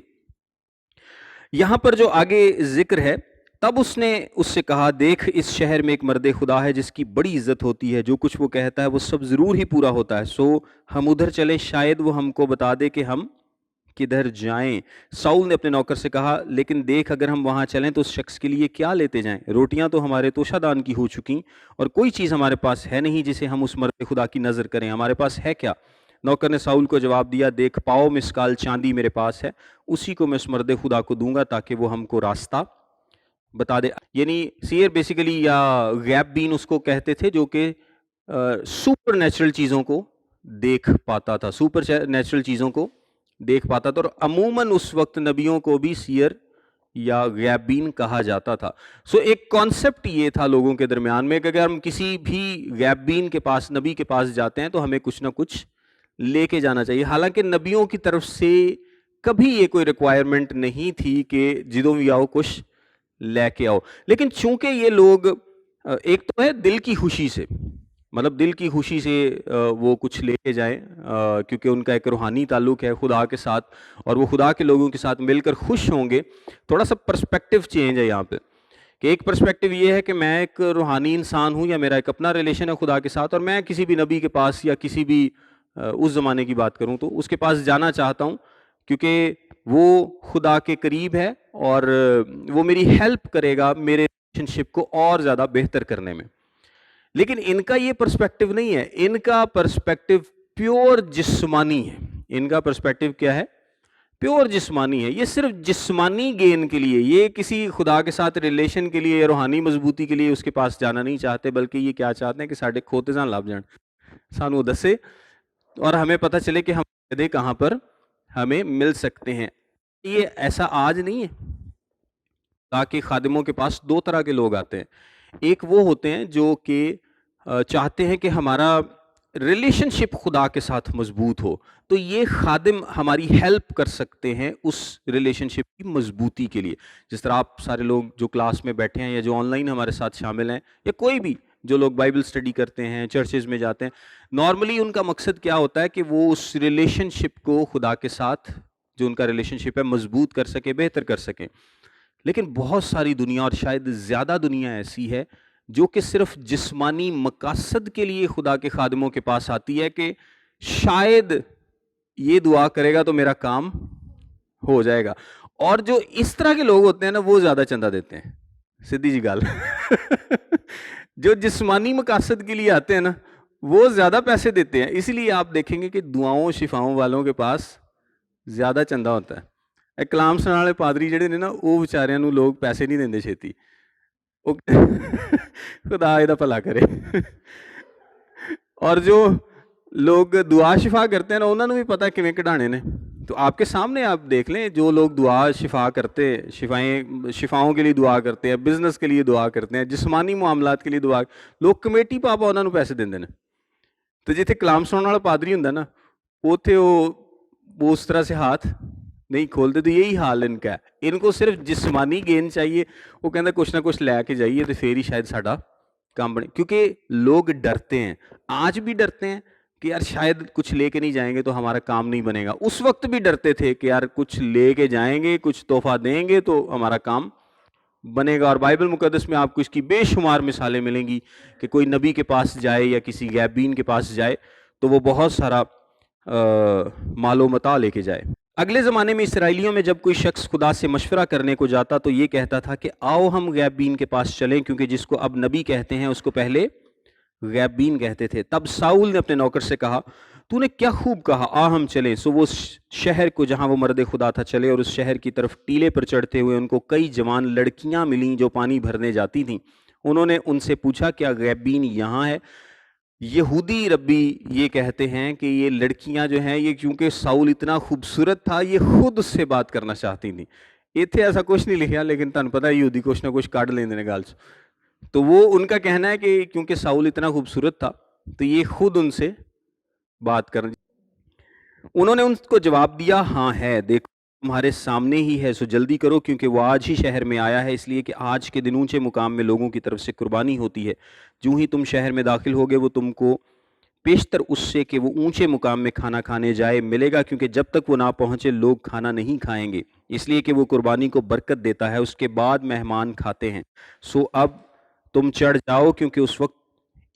یہاں پر جو آگے ذکر ہے, تب اس نے اس سے کہا, دیکھ اس شہر میں ایک مرد خدا ہے جس کی بڑی عزت ہوتی ہے, جو کچھ وہ کہتا ہے وہ سب ضرور ہی پورا ہوتا ہے. سو ہم ادھر چلیں, شاید وہ ہم کو بتا دے کہ ہم کدھر جائیں. ساؤل نے اپنے نوکر سے کہا, لیکن دیکھ اگر ہم وہاں چلیں تو اس شخص کے لیے کیا لیتے جائیں؟ روٹیاں تو ہمارے توشہ دان کی ہو چکی اور کوئی چیز ہمارے پاس ہے نہیں جسے ہم اس مرد خدا کی نظر کریں, ہمارے پاس ہے کیا؟ نوکر نے ساؤل کو جواب دیا, دیکھ پاؤ مسکال چاندی میرے پاس ہے, اسی کو میں اس مرد خدا کو دوں گا تاکہ وہ ہم کو راستہ بتا دے. یعنی سیر بیسیکلی یا غیب بین اس کو کہتے تھے, جو کہ سپر نیچرل چیزوں کو دیکھ پاتا تھا, سپر نیچرل چیزوں کو دیکھ پاتا تھا. اور عموماً اس وقت نبیوں کو بھی سیر یا غیب بین کہا جاتا تھا. سو ایک کانسیپٹ یہ تھا لوگوں کے درمیان میں کہ اگر ہم کسی بھی غیب بین کے پاس, نبی کے پاس جاتے ہیں تو ہمیں کچھ نہ کچھ لے کے جانا چاہیے. حالانکہ نبیوں کی طرف سے کبھی یہ کوئی ریکوائرمنٹ نہیں تھی کہ جدوں بھی آؤ کچھ لے کے آؤ, لیکن چونکہ یہ لوگ ایک تو ہے دل کی خوشی سے, مطلب دل کی خوشی سے وہ کچھ لے کے جائیں, کیونکہ ان کا ایک روحانی تعلق ہے خدا کے ساتھ اور وہ خدا کے لوگوں کے ساتھ مل کر خوش ہوں گے. تھوڑا سا پرسپیکٹیو چینج ہے یہاں پہ کہ ایک پرسپیکٹیو یہ ہے کہ میں ایک روحانی انسان ہوں یا میرا ایک اپنا ریلیشن ہے خدا کے ساتھ، اور میں کسی بھی نبی کے پاس یا کسی بھی اس زمانے کی بات کروں تو اس کے پاس جانا چاہتا ہوں، کیونکہ وہ خدا کے قریب ہے اور وہ میری ہیلپ کرے گا میرے ریلیشن شپ کو اور زیادہ بہتر کرنے میں۔ لیکن ان کا یہ پرسپیکٹیو نہیں ہے، ان کا پرسپیکٹیو پیور جسمانی ہے۔ ان کا پرسپیکٹیو کیا ہے؟ پیور جسمانی ہے۔ یہ صرف جسمانی گین کے لیے، یہ کسی خدا کے ساتھ ریلیشن کے لیے یا روحانی مضبوطی کے لیے اس کے پاس جانا نہیں چاہتے، بلکہ یہ کیا چاہتے ہیں کہ ساڈے کھوتے جان لب جان، سانو دسے اور ہمیں پتہ چلے کہ ہم فائدے کہاں پر ہمیں مل سکتے ہیں۔ یہ ایسا آج نہیں ہے، تاکہ خادموں کے پاس دو طرح کے لوگ آتے ہیں۔ ایک وہ ہوتے ہیں جو کہ چاہتے ہیں کہ ہمارا ریلیشن شپ خدا کے ساتھ مضبوط ہو، تو یہ خادم ہماری ہیلپ کر سکتے ہیں اس ریلیشن شپ کی مضبوطی کے لیے۔ جس طرح آپ سارے لوگ جو کلاس میں بیٹھے ہیں یا جو آن لائن ہمارے ساتھ شامل ہیں، یا کوئی بھی جو لوگ بائبل سٹڈی کرتے ہیں، چرچز میں جاتے ہیں، نارملی ان کا مقصد کیا ہوتا ہے کہ وہ اس ریلیشن شپ کو خدا کے ساتھ جو ان کا ریلیشن شپ ہے مضبوط کر سکیں، بہتر کر سکیں۔ لیکن بہت ساری دنیا، اور شاید زیادہ دنیا ایسی ہے جو کہ صرف جسمانی مقاصد کے لیے خدا کے خادموں کے پاس آتی ہے کہ شاید یہ دعا کرے گا تو میرا کام ہو جائے گا۔ اور جو اس طرح کے لوگ ہوتے ہیں نا، وہ زیادہ چندہ دیتے ہیں، سیدھی جی گل۔ جو جسمانی مقاصد کے لیے آتے ہیں نا، وہ زیادہ پیسے دیتے ہیں۔ اسی لیے آپ دیکھیں گے کہ دعاؤں شفاؤں والوں کے پاس زیادہ چندہ ہوتا ہے۔ کلام سنانے والے پادری جڑے نے نا، وہ بیچاریاں نوں لوگ پیسے نہیں دیندے چھیتی، خدا یہ بھلا کرے۔ اور جو لوگ دعا شفا کرتے ہیں نا، انہوں نے بھی پتہ کیویں کڈھانے نے۔ تو آپ کے سامنے آپ دیکھ لیں، جو لوگ دعا شفا کرتے، شفاؤں کے لیے دعا کرتے ہیں، بزنس کے لیے دعا کرتے ہیں، جسمانی معاملات کے لیے دعا، لوگ کمیٹی پا انہوں نے پیسے دیندے نے۔ تو جتھے کلام سننے والا پادری ہوندا نا، اوتھے وہ اس طرح سے ہاتھ نہیں کھولتے۔ تو یہی حال ان کا ہے، ان کو صرف جسمانی گین چاہیے۔ وہ کہتے کچھ نہ کچھ لے کے جائیے تو پھر ہی شاید ساڈا کام بنے، کیونکہ لوگ ڈرتے ہیں، آج بھی ڈرتے ہیں کہ یار شاید کچھ لے کے نہیں جائیں گے تو ہمارا کام نہیں بنے گا۔ اس وقت بھی ڈرتے تھے کہ یار کچھ لے کے جائیں گے، کچھ تحفہ دیں گے تو ہمارا کام بنے گا۔ اور بائبل مقدس میں آپ کو اس کی بے شمار مثالیں ملیں گی کہ کوئی نبی کے پاس جائے یا کسی غیب بین کے پاس جائے تو وہ بہت سارا مال و متاع لے کے جائے۔ اگلے زمانے میں اسرائیلیوں میں جب کوئی شخص خدا سے مشورہ کرنے کو جاتا تو یہ کہتا تھا کہ آؤ ہم غیب بین کے پاس چلیں، کیونکہ جس کو اب نبی کہتے ہیں اس کو پہلے غیب بین کہتے تھے۔ تب ساؤل نے اپنے نوکر سے کہا، تو نے کیا خوب کہا، آ ہم چلیں۔ سو وہ شہر کو جہاں وہ مرد خدا تھا چلے، اور اس شہر کی طرف ٹیلے پر چڑھتے ہوئے ان کو کئی جوان لڑکیاں ملیں جو پانی بھرنے جاتی تھیں۔ انہوں نے ان سے پوچھا، کیا غیب بین یہاں ہے؟ یہودی ربی یہ کہتے ہیں کہ یہ لڑکیاں جو ہیں، یہ کیونکہ ساؤل اتنا خوبصورت تھا، یہ خود اس سے بات کرنا چاہتی تھیں۔ اتنے ایسا کچھ نہیں لکھا، لیکن تمہیں پتہ ہے یہودی کچھ نہ کچھ کاٹ لیندے نے گال سے۔ تو وہ ان کا کہنا ہے کہ کیونکہ ساؤل اتنا خوبصورت تھا تو یہ خود ان سے بات کرنا۔ انہوں نے ان کو جواب دیا، ہاں ہے، دیکھو تمہارے سامنے ہی ہے، سو جلدی کرو، کیونکہ وہ آج ہی شہر میں آیا ہے، اس لیے کہ آج کے دن اونچے مقام میں لوگوں کی طرف سے قربانی ہوتی ہے۔ جو ہی تم شہر میں داخل ہوگے وہ تم کو پیشتر اس سے کہ وہ اونچے مقام میں کھانا کھانے جائے ملے گا، کیونکہ جب تک وہ نہ پہنچے لوگ کھانا نہیں کھائیں گے، اس لیے کہ وہ قربانی کو برکت دیتا ہے، اس کے بعد مہمان کھاتے ہیں۔ سو اب تم چڑھ جاؤ، کیونکہ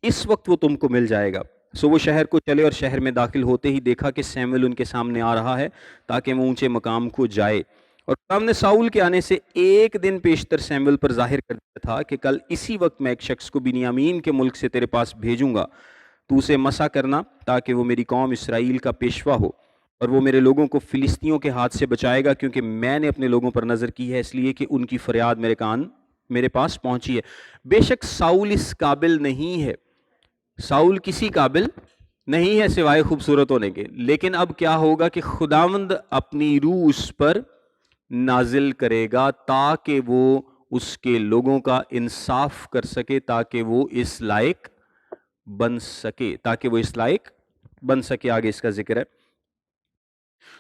اس وقت وہ تم کو مل جائے گا۔ سو وہ شہر کو چلے، اور شہر میں داخل ہوتے ہی دیکھا کہ سیموئیل ان کے سامنے آ رہا ہے تاکہ وہ اونچے مقام کو جائے۔ اور خدا نے ساؤل کے آنے سے ایک دن پیشتر سیموئیل پر ظاہر کر دیا تھا کہ کل اسی وقت میں ایک شخص کو بنیامین کے ملک سے تیرے پاس بھیجوں گا، تو اسے مسا کرنا تاکہ وہ میری قوم اسرائیل کا پیشوا ہو، اور وہ میرے لوگوں کو فلسطینیوں کے ہاتھ سے بچائے گا، کیونکہ میں نے اپنے لوگوں پر نظر کی ہے، اس لیے کہ ان کی فریاد میرے پاس پہنچی ہے۔ بے شک ساؤل اس قابل نہیں ہے، ساؤل کسی قابل نہیں ہے سوائے خوبصورت ہونے کے، لیکن اب کیا ہوگا کہ خداوند اپنی روح اس پر نازل کرے گا تاکہ وہ اس کے لوگوں کا انصاف کر سکے، تاکہ وہ اس لائق بن سکے، آگے اس کا ذکر ہے۔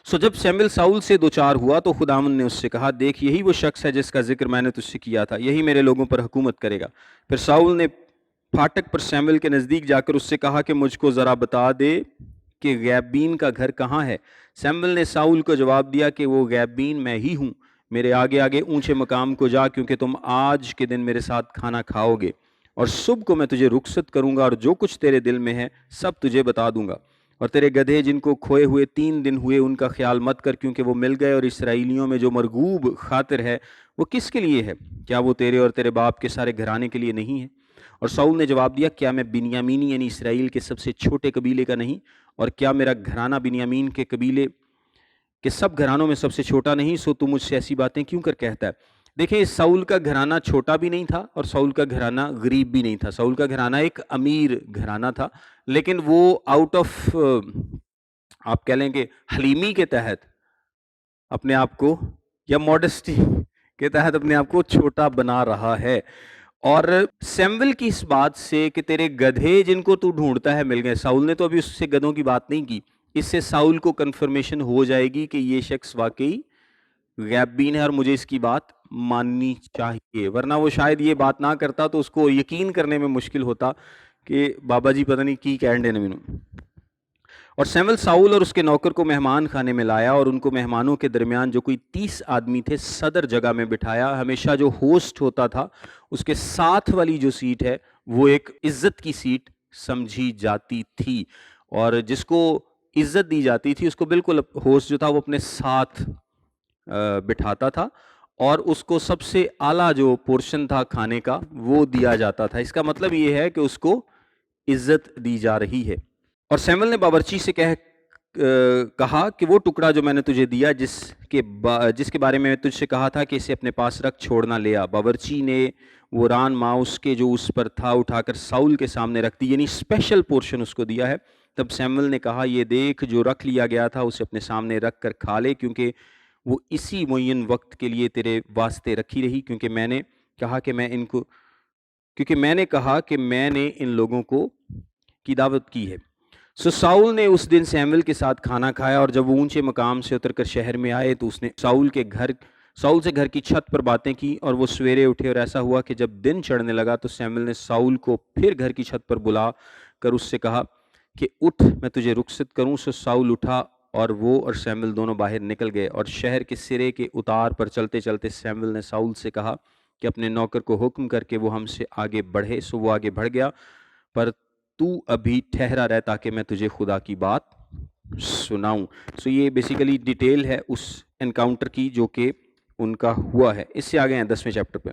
سو جب سیموئیل ساؤل سے دوچار ہوا تو خداوند نے اس سے کہا، دیکھ یہی وہ شخص ہے جس کا ذکر میں نے تجھ سے کیا تھا، یہی میرے لوگوں پر حکومت کرے گا۔ پھر ساؤل نے پھاٹک پر سیموئیل کے نزدیک جا کر اس سے کہا کہ مجھ کو ذرا بتا دے کہ غیب بین کا گھر کہاں ہے۔ سیموئیل نے ساؤل کو جواب دیا کہ وہ غیب بین میں ہی ہوں، میرے آگے آگے اونچے مقام کو جا، کیونکہ تم آج کے دن میرے ساتھ کھانا کھاؤ گے، اور صبح کو میں تجھے رخصت کروں گا، اور جو کچھ تیرے دل میں ہے سب تجھے بتا دوں گا۔ اور تیرے گدھے جن کو کھوئے ہوئے 3 دن ہوئے، ان کا خیال مت کر، کیونکہ وہ مل گئے، اور اسرائیلیوں میں جو مرغوب خاطر ہے وہ کس کے لیے ہے؟ کیا وہ تیرے اور تیرے باپ کے سارے گھرانے کے لیے نہیں ہے؟ اور ساؤل نے جواب دیا، کیا میں بنیامینی یعنی اسرائیل کے سب سے چھوٹے قبیلے کا نہیں؟ اور کیا میرا گھرانہ بنیامین کے قبیلے کہ سب گھرانوں میں سب سے چھوٹا نہیں؟ سو تو مجھ سے ایسی باتیں کیوں کر کہتا ہے؟ دیکھیں، ساؤل کا گھرانہ چھوٹا بھی نہیں تھا اور ساؤل کا گھرانہ غریب بھی نہیں تھا۔ ساؤل کا گھرانہ ایک امیر گھرانہ تھا، لیکن وہ آؤٹ آف آپ کہہ لیں کہ حلیمی کے تحت اپنے آپ کو، یا موڈسٹی کے تحت اپنے آپ کو چھوٹا بنا رہا ہے۔ اور سیمویل کی اس بات سے کہ تیرے گدھے جن کو تو ڈھونڈتا ہے مل گئے، ساؤل نے تو ابھی اس سے گدھوں کی بات نہیں کی، اس سے ساؤل کو کنفرمیشن ہو جائے گی کہ یہ شخص واقعی غیب بین ہے اور مجھے اس کی بات ماننی چاہیے، ورنہ وہ شاید یہ بات نہ کرتا تو اس کو یقین کرنے میں مشکل ہوتا کہ بابا جی پتہ نہیں کی کہن دینے مینوں۔ اور سیمویل ساؤل اور اس کے نوکر کو مہمان خانے میں لایا، اور ان کو مہمانوں کے درمیان جو کوئی 30 آدمی تھے صدر جگہ میں بٹھایا۔ ہمیشہ جو ہوسٹ ہوتا تھا اس کے ساتھ والی جو سیٹ ہے وہ ایک عزت کی سیٹ سمجھی جاتی تھی، اور جس کو عزت دی جاتی تھی اس کو بالکل ہوسٹ جو تھا وہ اپنے ساتھ بٹھاتا تھا، اور اس کو سب سے اعلیٰ جو پورشن تھا کھانے کا وہ دیا جاتا تھا۔ اس کا مطلب یہ ہے کہ اس کو عزت دی جا رہی ہے۔ اور سیمویل نے باورچی سے کہا کہ وہ ٹکڑا جو میں نے تجھے دیا، جس کے بارے میں تجھ سے کہا تھا کہ اسے اپنے پاس رکھ، چھوڑنا لیا۔ باورچی نے وہ ران ماؤس کے جو اس پر تھا اٹھا کر ساؤل کے سامنے رکھ دی، یعنی اسپیشل پورشن اس کو دیا ہے۔ تب سیمویل نے کہا، یہ دیکھ جو رکھ لیا گیا تھا اسے اپنے سامنے رکھ کر کھا لے، کیونکہ وہ اسی معین وقت کے لیے تیرے واسطے رکھی رہی، کیونکہ میں نے کہا کہ میں نے ان لوگوں کو کی دعوت کی ہے۔ سو ساؤل نے اس دن سیمویل کے ساتھ کھانا کھایا، اور جب وہ اونچے مقام سے اتر کر شہر میں آئے تو اس نے ساؤل سے گھر کی چھت پر باتیں کی، اور وہ سویرے اٹھے، اور ایسا ہوا کہ جب دن چڑھنے لگا تو سیمویل نے ساؤل کو پھر گھر کی چھت پر بلا کر اس سے کہا کہ اٹھ، میں تجھے رخصت کروں۔ سو ساؤل اٹھا، اور وہ اور سیمویل دونوں باہر نکل گئے، اور شہر کے سرے کے اتار پر چلتے چلتے سیمویل نے ساؤل سے کہا کہ اپنے نوکر کو حکم کر کے وہ ہم سے آگے بڑھے۔ سو وہ آگے بڑھ گیا، پر تو ابھی ٹھہرا رہ تاکہ میں تجھے خدا کی بات سناؤں۔ سو یہ بیسیکلی ڈیٹیل ہے اس انکاؤنٹر کی جو کہ ان کا ہوا ہے۔ اس سے آگے ہیں 10ویں چیپٹر پہ۔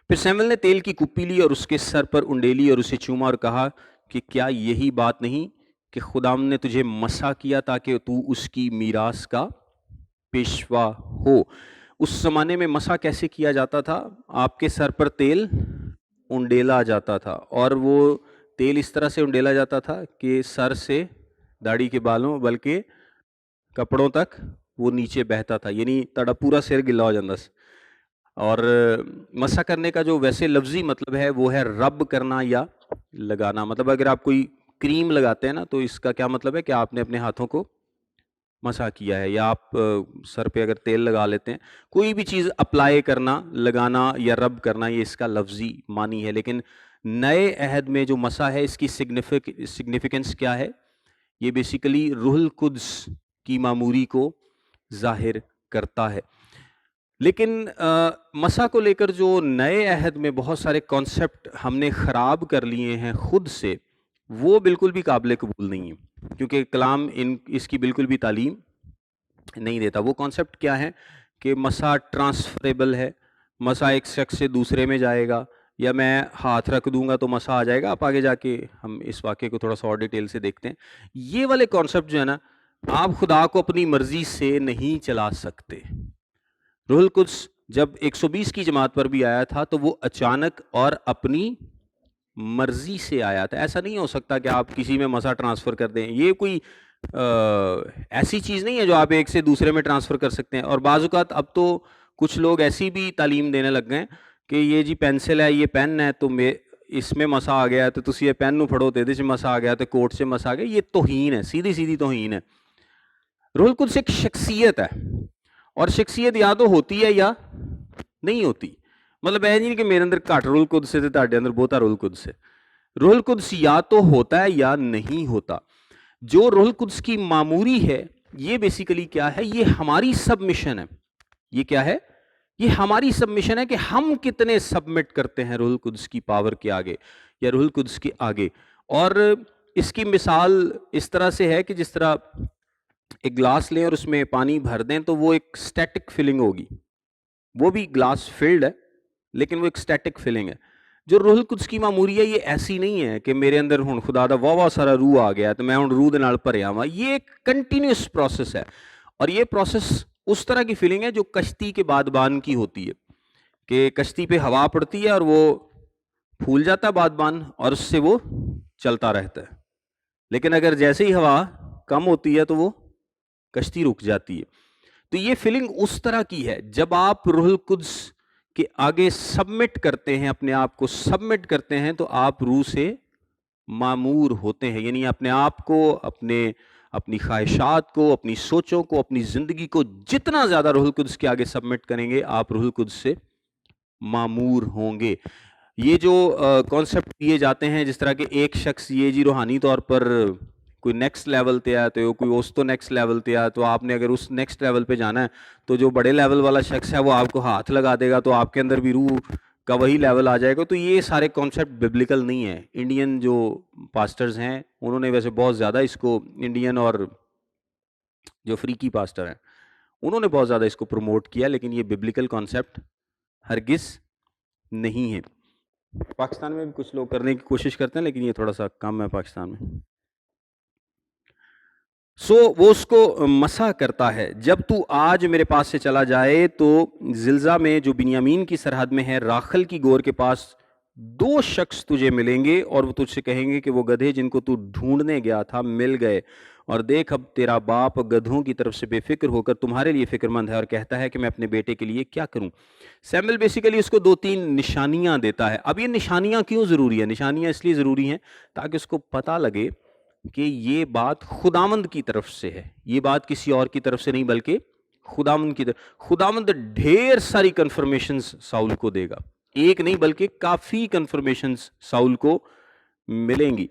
پھر سیمویل نے تیل کی کپی لی اور اس کے سر پر انڈیلی اور اسے چوما، اور کہا کہ کیا یہی بات نہیں کہ خداوند نے تجھے مسح کیا تاکہ تو اس کی میراث کا پیشوا ہو؟ اس زمانے میں مسح کیسے کیا جاتا تھا؟ آپ کے سر پر تیل انڈیلا جاتا تھا، اور وہ تیل اس طرح سے انڈیلا جاتا تھا کہ سر سے داڑھی کے بالوں بلکہ کپڑوں تک وہ نیچے بہتا تھا، یعنی تڑا پورا سر گلا ہو جاتا ہے۔ اور مسح کرنے کا جو ویسے لفظی مطلب ہے وہ ہے رب کرنا یا لگانا۔ مطلب اگر آپ کوئی کریم لگاتے ہیں نا تو اس کا کیا مطلب ہے کہ آپ نے اپنے ہاتھوں کو مسح کیا ہے، یا آپ سر پہ اگر تیل لگا لیتے ہیں، کوئی بھی چیز اپلائی کرنا، لگانا یا رب کرنا، یہ اس کا لفظی معنی ہے۔ لیکن نئے عہد میں جو مسح ہے اس کی سگنیفیکنس کیا ہے؟ یہ بیسیکلی روح القدس کی معموری کو ظاہر کرتا ہے۔ لیکن مسح کو لے کر جو نئے عہد میں بہت سارے کانسیپٹ ہم نے خراب کر لیے ہیں خود سے، وہ بالکل بھی قابل قبول نہیں ہے، کیونکہ کلام اس کی بالکل بھی تعلیم نہیں دیتا۔ وہ کانسیپٹ کیا ہے کہ مسح ٹرانسفریبل ہے، مسح ایک شخص سے دوسرے میں جائے گا، یا میں ہاتھ رکھ دوں گا تو مسح آ جائے گا۔ آپ آگے جا کے ہم اس واقعے کو تھوڑا سا اور ڈیٹیل سے دیکھتے ہیں۔ یہ والے کانسیپٹ جو ہے نا، آپ خدا کو اپنی مرضی سے نہیں چلا سکتے۔ روح القدس جب 120 کی جماعت پر بھی آیا تھا تو وہ اچانک اور اپنی مرضی سے آیا تھا۔ ایسا نہیں ہو سکتا کہ آپ کسی میں مسح ٹرانسفر کر دیں، یہ کوئی ایسی چیز نہیں ہے جو آپ ایک سے دوسرے میں ٹرانسفر کر سکتے ہیں۔ اور بعض اوقات اب تو کچھ لوگ ایسی بھی تعلیم دینے لگ گئے کہ یہ جی پینسل ہے، یہ پین ہے، تو اس میں مسح آ گیا تو تسی یہ پین نو پھڑو تے سے مسح آ گیا تو کوٹ سے مسح آ گیا۔ یہ توہین ہے، سیدھی سیدھی توہین ہے۔ روح القدس ایک شخصیت ہے، اور شخصیت یا تو ہوتی ہے یا نہیں ہوتی۔ مطلب ہے نہیں کہ میرے اندر گھٹ روح القدس ہے تے تہاڈے اندر بہتا روح القدس ہے۔ روح القدس یا تو ہوتا ہے یا نہیں ہوتا۔ جو روح القدس کی معموری ہے، یہ بیسیکلی کیا ہے؟ یہ ہماری سبمشن ہے۔ یہ کیا ہے؟ یہ ہماری سبمیشن ہے کہ ہم کتنے سبمٹ کرتے ہیں روح القدس کی پاور کے آگے یا روح القدس کے آگے. اور اس کی مثال اس طرح سے ہے کہ جس طرح ایک گلاس لیں اور اس میں پانی بھر دیں تو وہ ایک سٹیٹک فلنگ ہوگی. وہ بھی گلاس فلڈ ہے لیکن وہ ایک سٹیٹک فلنگ ہے. جو روح القدس کی معموری ہے یہ ایسی نہیں ہے کہ میرے اندر ہن خدا دا واہ سارا روح آ گیا تو میں ہن روح دے نال بھریا ہاں. یہ ایک کنٹینیوس پروسیس ہے اور یہ پروسیس اس طرح کی فیلنگ ہے جو کشتی کے بادبان کی ہوتی ہے کہ کشتی پہ ہوا پڑتی ہے اور وہ پھول جاتا ہے بادبان اور اس سے وہ چلتا رہتا ہے. لیکن اگر جیسے ہی ہوا کم ہوتی ہے تو وہ کشتی رک جاتی ہے. تو یہ فیلنگ اس طرح کی ہے جب آپ روح القدس کے آگے سبمٹ کرتے ہیں، اپنے آپ کو سبمٹ کرتے ہیں تو آپ روح سے معمور ہوتے ہیں. یعنی اپنے آپ کو، اپنی خواہشات کو، اپنی سوچوں کو، اپنی زندگی کو جتنا زیادہ روح القدس کے آگے سبمٹ کریں گے آپ روح القدس سے معمور ہوں گے. یہ جو کانسیپٹ دیے جاتے ہیں جس طرح کہ ایک شخص یہ جی روحانی طور پر کوئی نیکسٹ لیول پہ آیا تو کوئی اس تو نیکسٹ لیول پہ آیا تو آپ نے اگر اس نیکسٹ لیول پہ جانا ہے تو جو بڑے لیول والا شخص ہے وہ آپ کو ہاتھ لگا دے گا تو آپ کے اندر بھی روح کا وہی لیول آ جائے گا. تو یہ سارے کانسیپٹ ببلیکل نہیں ہے. انڈین جو پاسٹرز ہیں انہوں نے ویسے بہت زیادہ اس کو، انڈین اور جو فریقی پاسٹر ہیں انہوں نے بہت زیادہ اس کو پروموٹ کیا، لیکن یہ ببلیکل کانسیپٹ ہرگز نہیں ہے. پاکستان میں بھی کچھ لوگ کرنے کی کوشش کرتے ہیں لیکن یہ تھوڑا سا کم ہے پاکستان میں. وہ اس کو مسح کرتا ہے. جب تو آج میرے پاس سے چلا جائے تو زلزہ میں جو بنیامین کی سرحد میں ہے راخل کی گور کے پاس 2 شخص تجھے ملیں گے اور وہ تجھ سے کہیں گے کہ وہ گدھے جن کو تو ڈھونڈنے گیا تھا مل گئے، اور دیکھ اب تیرا باپ گدھوں کی طرف سے بے فکر ہو کر تمہارے لیے فکر مند ہے اور کہتا ہے کہ میں اپنے بیٹے کے لیے کیا کروں. سیمویل بیسیکلی اس کو 2-3 نشانیاں دیتا ہے. اب یہ نشانیاں کیوں ضروری ہیں؟ نشانیاں اس لیے ضروری ہیں تاکہ اس کو پتہ لگے کہ یہ بات خداوند کی طرف سے ہے، یہ بات کسی اور کی طرف سے نہیں بلکہ خداوند کی طرف. خداوند ڈھیر ساری کنفرمیشنز ساؤل کو دے گا، ایک نہیں بلکہ کافی کنفرمیشنز ساؤل کو ملیں گی.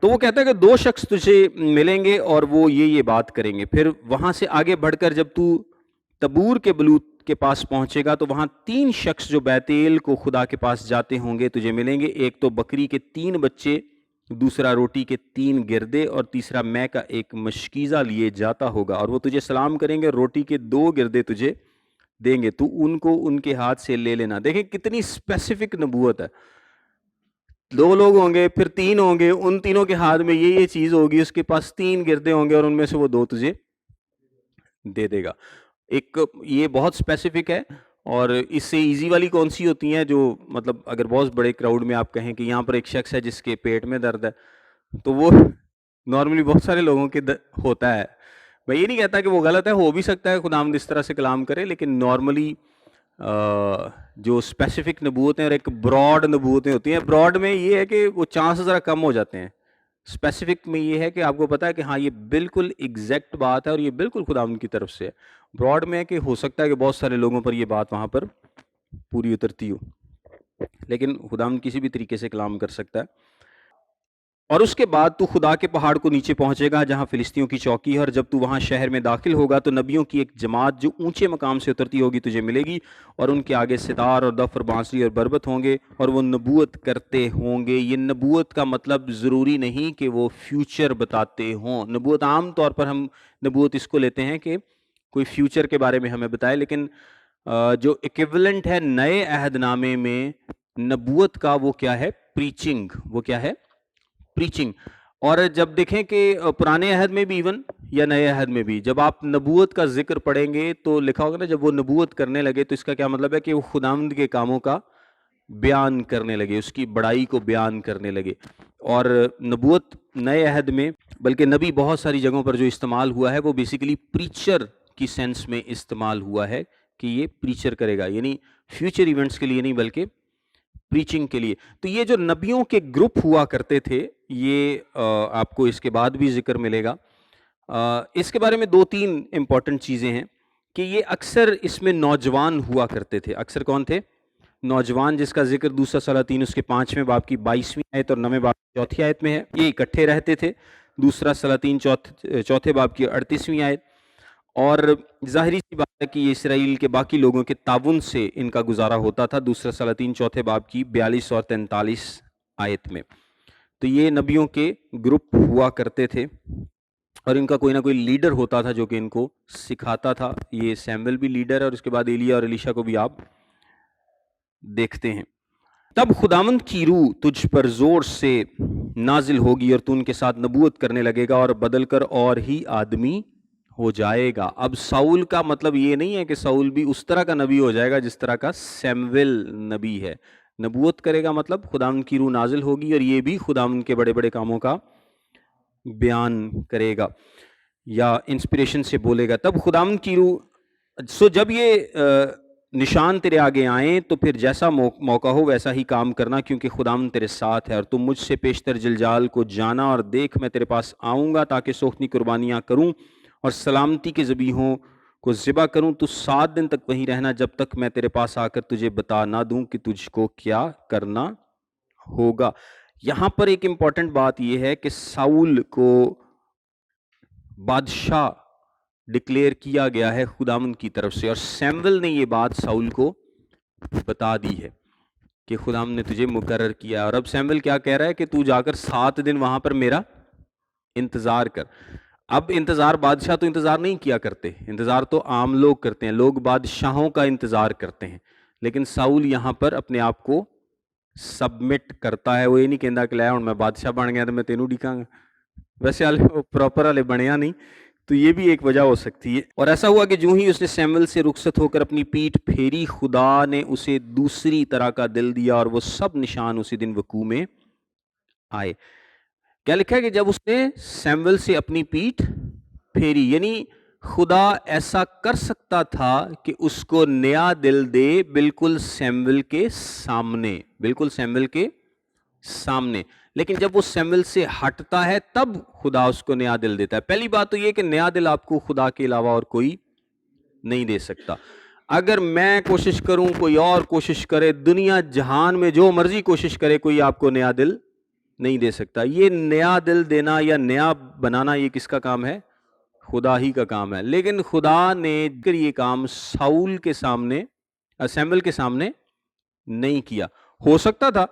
تو وہ کہتا ہے کہ 2 شخص تجھے ملیں گے اور وہ یہ بات کریں گے. پھر وہاں سے آگے بڑھ کر جب تو تبور کے بلوت کے پاس پہنچے گا تو وہاں 3 شخص جو بیتیل کو خدا کے پاس جاتے ہوں گے تجھے ملیں گے. ایک تو بکری کے 3 بچے، دوسرا روٹی کے 3 گردے اور تیسرا میں کا ایک مشکیزہ لیے جاتا ہوگا، اور وہ تجھے سلام کریں گے. روٹی کے 2 گردے تجھے دیں گے، تو ان کو ان کے ہاتھ سے لے لینا. دیکھیں کتنی اسپیسیفک نبوت ہے. 2 لوگ ہوں گے، پھر 3 ہوں گے، ان تینوں کے ہاتھ میں یہ چیز ہوگی، اس کے پاس 3 گردے ہوں گے اور ان میں سے وہ 2 تجھے دے دے گا. ایک یہ بہت اسپیسیفک ہے. اور اس سے ایزی والی کون سی ہوتی ہیں؟ جو مطلب اگر بہت بڑے کراؤڈ میں آپ کہیں کہ یہاں پر ایک شخص ہے جس کے پیٹ میں درد ہے تو وہ نارملی بہت سارے لوگوں کے ہوتا ہے. میں یہ نہیں کہتا کہ وہ غلط ہے، ہو بھی سکتا ہے خداوند اس طرح سے کلام کرے، لیکن نارملی جو اسپیسیفک نبوتیں اور ایک براڈ نبوتیں ہوتی ہیں، براڈ میں یہ ہے کہ وہ چانس ذرا کم ہو جاتے ہیں. اسپیسیفک میں یہ ہے کہ آپ کو پتا ہے کہ ہاں یہ بالکل ایگزیکٹ بات ہے اور یہ بالکل خداوند کی طرف سے ہے. براڈ میں ہے کہ ہو سکتا ہے کہ بہت سارے لوگوں پر یہ بات وہاں پر پوری اترتی ہو، لیکن خداوند کسی بھی طریقے سے کلام کر سکتا ہے. اور اس کے بعد تو خدا کے پہاڑ کو نیچے پہنچے گا جہاں فلسطینیوں کی چوکی ہے، اور جب تو وہاں شہر میں داخل ہوگا تو نبیوں کی ایک جماعت جو اونچے مقام سے اترتی ہوگی تجھے ملے گی، اور ان کے آگے ستار اور دف اور بانسری اور بربت ہوں گے اور وہ نبوت کرتے ہوں گے. یہ نبوت کا مطلب ضروری نہیں کہ وہ فیوچر بتاتے ہوں. نبوت عام طور پر ہم نبوت اس کو لیتے ہیں کہ کوئی فیوچر کے بارے میں ہمیں بتائے، لیکن جو ایکویولنٹ ہے نئے عہد نامے میں نبوت کا وہ کیا ہے؟ پریچنگ. وہ کیا ہے؟ پریچنگ. اور جب دیکھیں کہ پرانے عہد میں بھی ایون یا نئے عہد میں بھی جب آپ نبوت کا ذکر پڑھیں گے تو لکھا ہوگا نا جب وہ نبوت کرنے لگے تو اس کا کیا مطلب ہے کہ وہ خداوند کے کاموں کا بیان کرنے لگے، اس کی بڑائی کو بیان کرنے لگے. اور نبوت نئے عہد میں بلکہ نبی بہت ساری جگہوں پر جو استعمال ہوا ہے وہ بیسیکلی پریچر کی سینس میں استعمال ہوا ہے کہ یہ پریچر کرے گا، یعنی فیوچر ایونٹس کے لیے نہیں بلکہ پریچنگ کے لیے. تو یہ جو نبیوں کے گروپ ہوا کرتے تھے یہ آپ کو اس کے بعد بھی ذکر ملے گا. اس کے بارے میں 2-3 امپورٹنٹ چیزیں ہیں کہ یہ اکثر اس میں نوجوان ہوا کرتے تھے. اکثر کون تھے؟ نوجوان، جس کا ذکر دوسرا سلاطین اس کے 5ویں باب کی 22ویں آیت اور 9ویں باب کی 4تھی آیت میں ہے. یہ اکٹھے رہتے تھے. دوسرا سلاطین 4تھے باب کی 38ویں آیت. اور ظاہری سی بات ہے کہ یہ اسرائیل کے باقی لوگوں کے تعاون سے ان کا گزارا ہوتا تھا، دوسرا سلاطین چوتھے باب کی 42 اور 43 آیت میں۔ تو یہ نبیوں کے گروپ ہوا کرتے تھے اور ان کا کوئی نہ کوئی لیڈر ہوتا تھا جو کہ ان کو سکھاتا تھا۔ یہ سیمویل بھی لیڈر ہے، اور اس کے بعد ایلیا اور الیشا کو بھی آپ دیکھتے ہیں۔ تب خداوند کی روح تجھ پر زور سے نازل ہوگی اور تو ان کے ساتھ نبوت کرنے لگے گا اور بدل کر اور ہی آدمی ہو جائے گا۔ اب ساؤل کا مطلب یہ نہیں ہے کہ ساؤل بھی اس طرح کا نبی ہو جائے گا جس طرح کا سیمویل نبی ہے۔ نبوت کرے گا مطلب خداوند کی روح نازل ہوگی اور یہ بھی خداوند کے بڑے بڑے کاموں کا بیان کرے گا یا انسپریشن سے بولے گا۔ تب خداوند کی روح جب یہ نشان تیرے آگے آئیں تو پھر جیسا موقع ہو ویسا ہی کام کرنا، کیونکہ خداوند تیرے ساتھ ہے، اور تم مجھ سے پیشتر جلجال کو جانا اور دیکھ میں تیرے پاس آؤں گا تاکہ سوختنی قربانیاں کروں اور سلامتی کے ذبیحوں کو ذبح کروں۔ تو 7 دن تک وہیں رہنا جب تک میں تیرے پاس آ کر تجھے بتا نہ دوں کہ تجھ کو کیا کرنا ہوگا۔ یہاں پر ایک امپورٹنٹ بات یہ ہے کہ ساؤل کو بادشاہ ڈکلیئر کیا گیا ہے خداوند کی طرف سے، اور سیمویل نے یہ بات ساؤل کو بتا دی ہے کہ خداوند نے تجھے مقرر کیا ہے۔ اور اب سیمویل کیا کہہ رہا ہے کہ تو جا کر 7 دن وہاں پر میرا انتظار کر۔ اب انتظار بادشاہ تو انتظار نہیں کیا کرتے، انتظار تو عام لوگ کرتے ہیں، لوگ بادشاہوں کا انتظار کرتے ہیں، لیکن ساؤل یہاں پر اپنے آپ کو سبمٹ کرتا ہے۔ وہ یہ نہیں کہندا کہ لے ہن میں بادشاہ بن گیا تو میں تینوں ڈکاں گا، ویسے پراپر والے بنیا نہیں، تو یہ بھی ایک وجہ ہو سکتی ہے۔ اور ایسا ہوا کہ جو ہی اس نے سیمویل سے رخصت ہو کر اپنی پیٹھ پھیری، خدا نے اسے دوسری طرح کا دل دیا اور وہ سب نشان اسی دن وقوع میں آئے۔ کیا لکھا ہے کہ جب اس نے سیمویل سے اپنی پیٹھ پھیری، یعنی خدا ایسا کر سکتا تھا کہ اس کو نیا دل دے بالکل سیمویل کے سامنے، بالکل سیمویل کے سامنے، لیکن جب وہ سیمویل سے ہٹتا ہے تب خدا اس کو نیا دل دیتا ہے۔ پہلی بات تو یہ کہ نیا دل آپ کو خدا کے علاوہ اور کوئی نہیں دے سکتا۔ اگر میں کوشش کروں، کوئی اور کوشش کرے، دنیا جہان میں جو مرضی کوشش کرے، کوئی آپ کو نیا دل نہیں دے سکتا۔ یہ نیا دل دینا یا نیا بنانا یہ کس کا کام ہے؟ خدا ہی کا کام ہے۔ لیکن خدا نے یہ کام ساؤل کے سامنے، سیمویل کے سامنے نہیں کیا۔ ہو سکتا تھا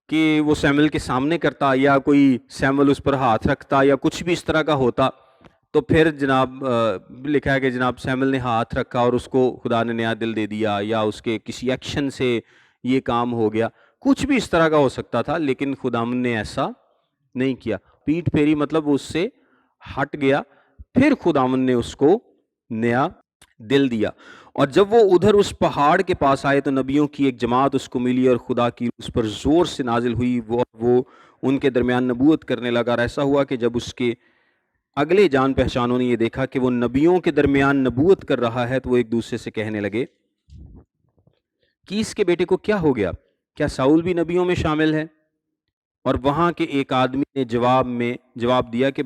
کہ وہ سیمویل کے سامنے کرتا، یا کوئی سیمویل اس پر ہاتھ رکھتا، یا کچھ بھی اس طرح کا ہوتا، تو پھر جناب لکھا ہے کہ جناب سیمویل نے ہاتھ رکھا اور اس کو خدا نے نیا دل دے دیا، یا اس کے کسی ایکشن سے یہ کام ہو گیا، کچھ بھی اس طرح کا ہو سکتا تھا، لیکن خداوند نے ایسا نہیں کیا۔ پیٹھ پھیری مطلب اس سے ہٹ گیا، پھر خداوند نے اس کو نیا دل دیا۔ اور جب وہ ادھر اس پہاڑ کے پاس آئے تو نبیوں کی ایک جماعت اس کو ملی اور خدا کی اس پر زور سے نازل ہوئی، وہ ان کے درمیان نبوت کرنے لگا۔ اور ایسا ہوا کہ جب اس کے اگلے جان پہچانوں نے یہ دیکھا کہ وہ نبیوں کے درمیان نبوت کر رہا ہے تو وہ ایک دوسرے سے کہنے لگے کیس کے بیٹے کو کیا ہو گیا؟ کیا ساؤل بھی نبیوں میں شامل ہے؟ اور وہاں کے ایک آدمی نے جواب دیا کہ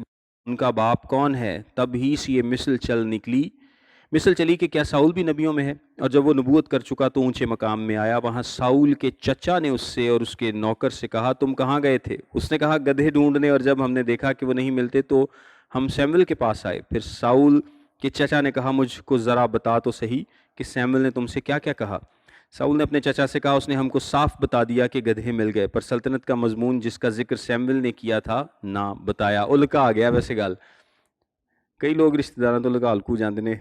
ان کا باپ کون ہے؟ تب ہی سے یہ مثل چلی کہ کیا ساؤل بھی نبیوں میں ہے؟ اور جب وہ نبوت کر چکا تو اونچے مقام میں آیا۔ وہاں ساؤل کے چچا نے اس سے اور اس کے نوکر سے کہا تم کہاں گئے تھے؟ اس نے کہا گدھے ڈھونڈنے، اور جب ہم نے دیکھا کہ وہ نہیں ملتے تو ہم سیمویل کے پاس آئے۔ پھر ساؤل کے چچا نے کہا مجھ کو ذرا بتا تو صحیح کہ سیمویل نے تم سے کیا کیا کہا؟ ساؤل نے اپنے چچا سے کہا اس نے ہم کو صاف بتا دیا کہ گدھے مل گئے، پر سلطنت کا مضمون جس کا ذکر سیمویل نے کیا تھا نہ بتایا۔ الکا آ گیا ویسے گل، کئی لوگ رشتہ داراں تو لگا لکو جاندے نے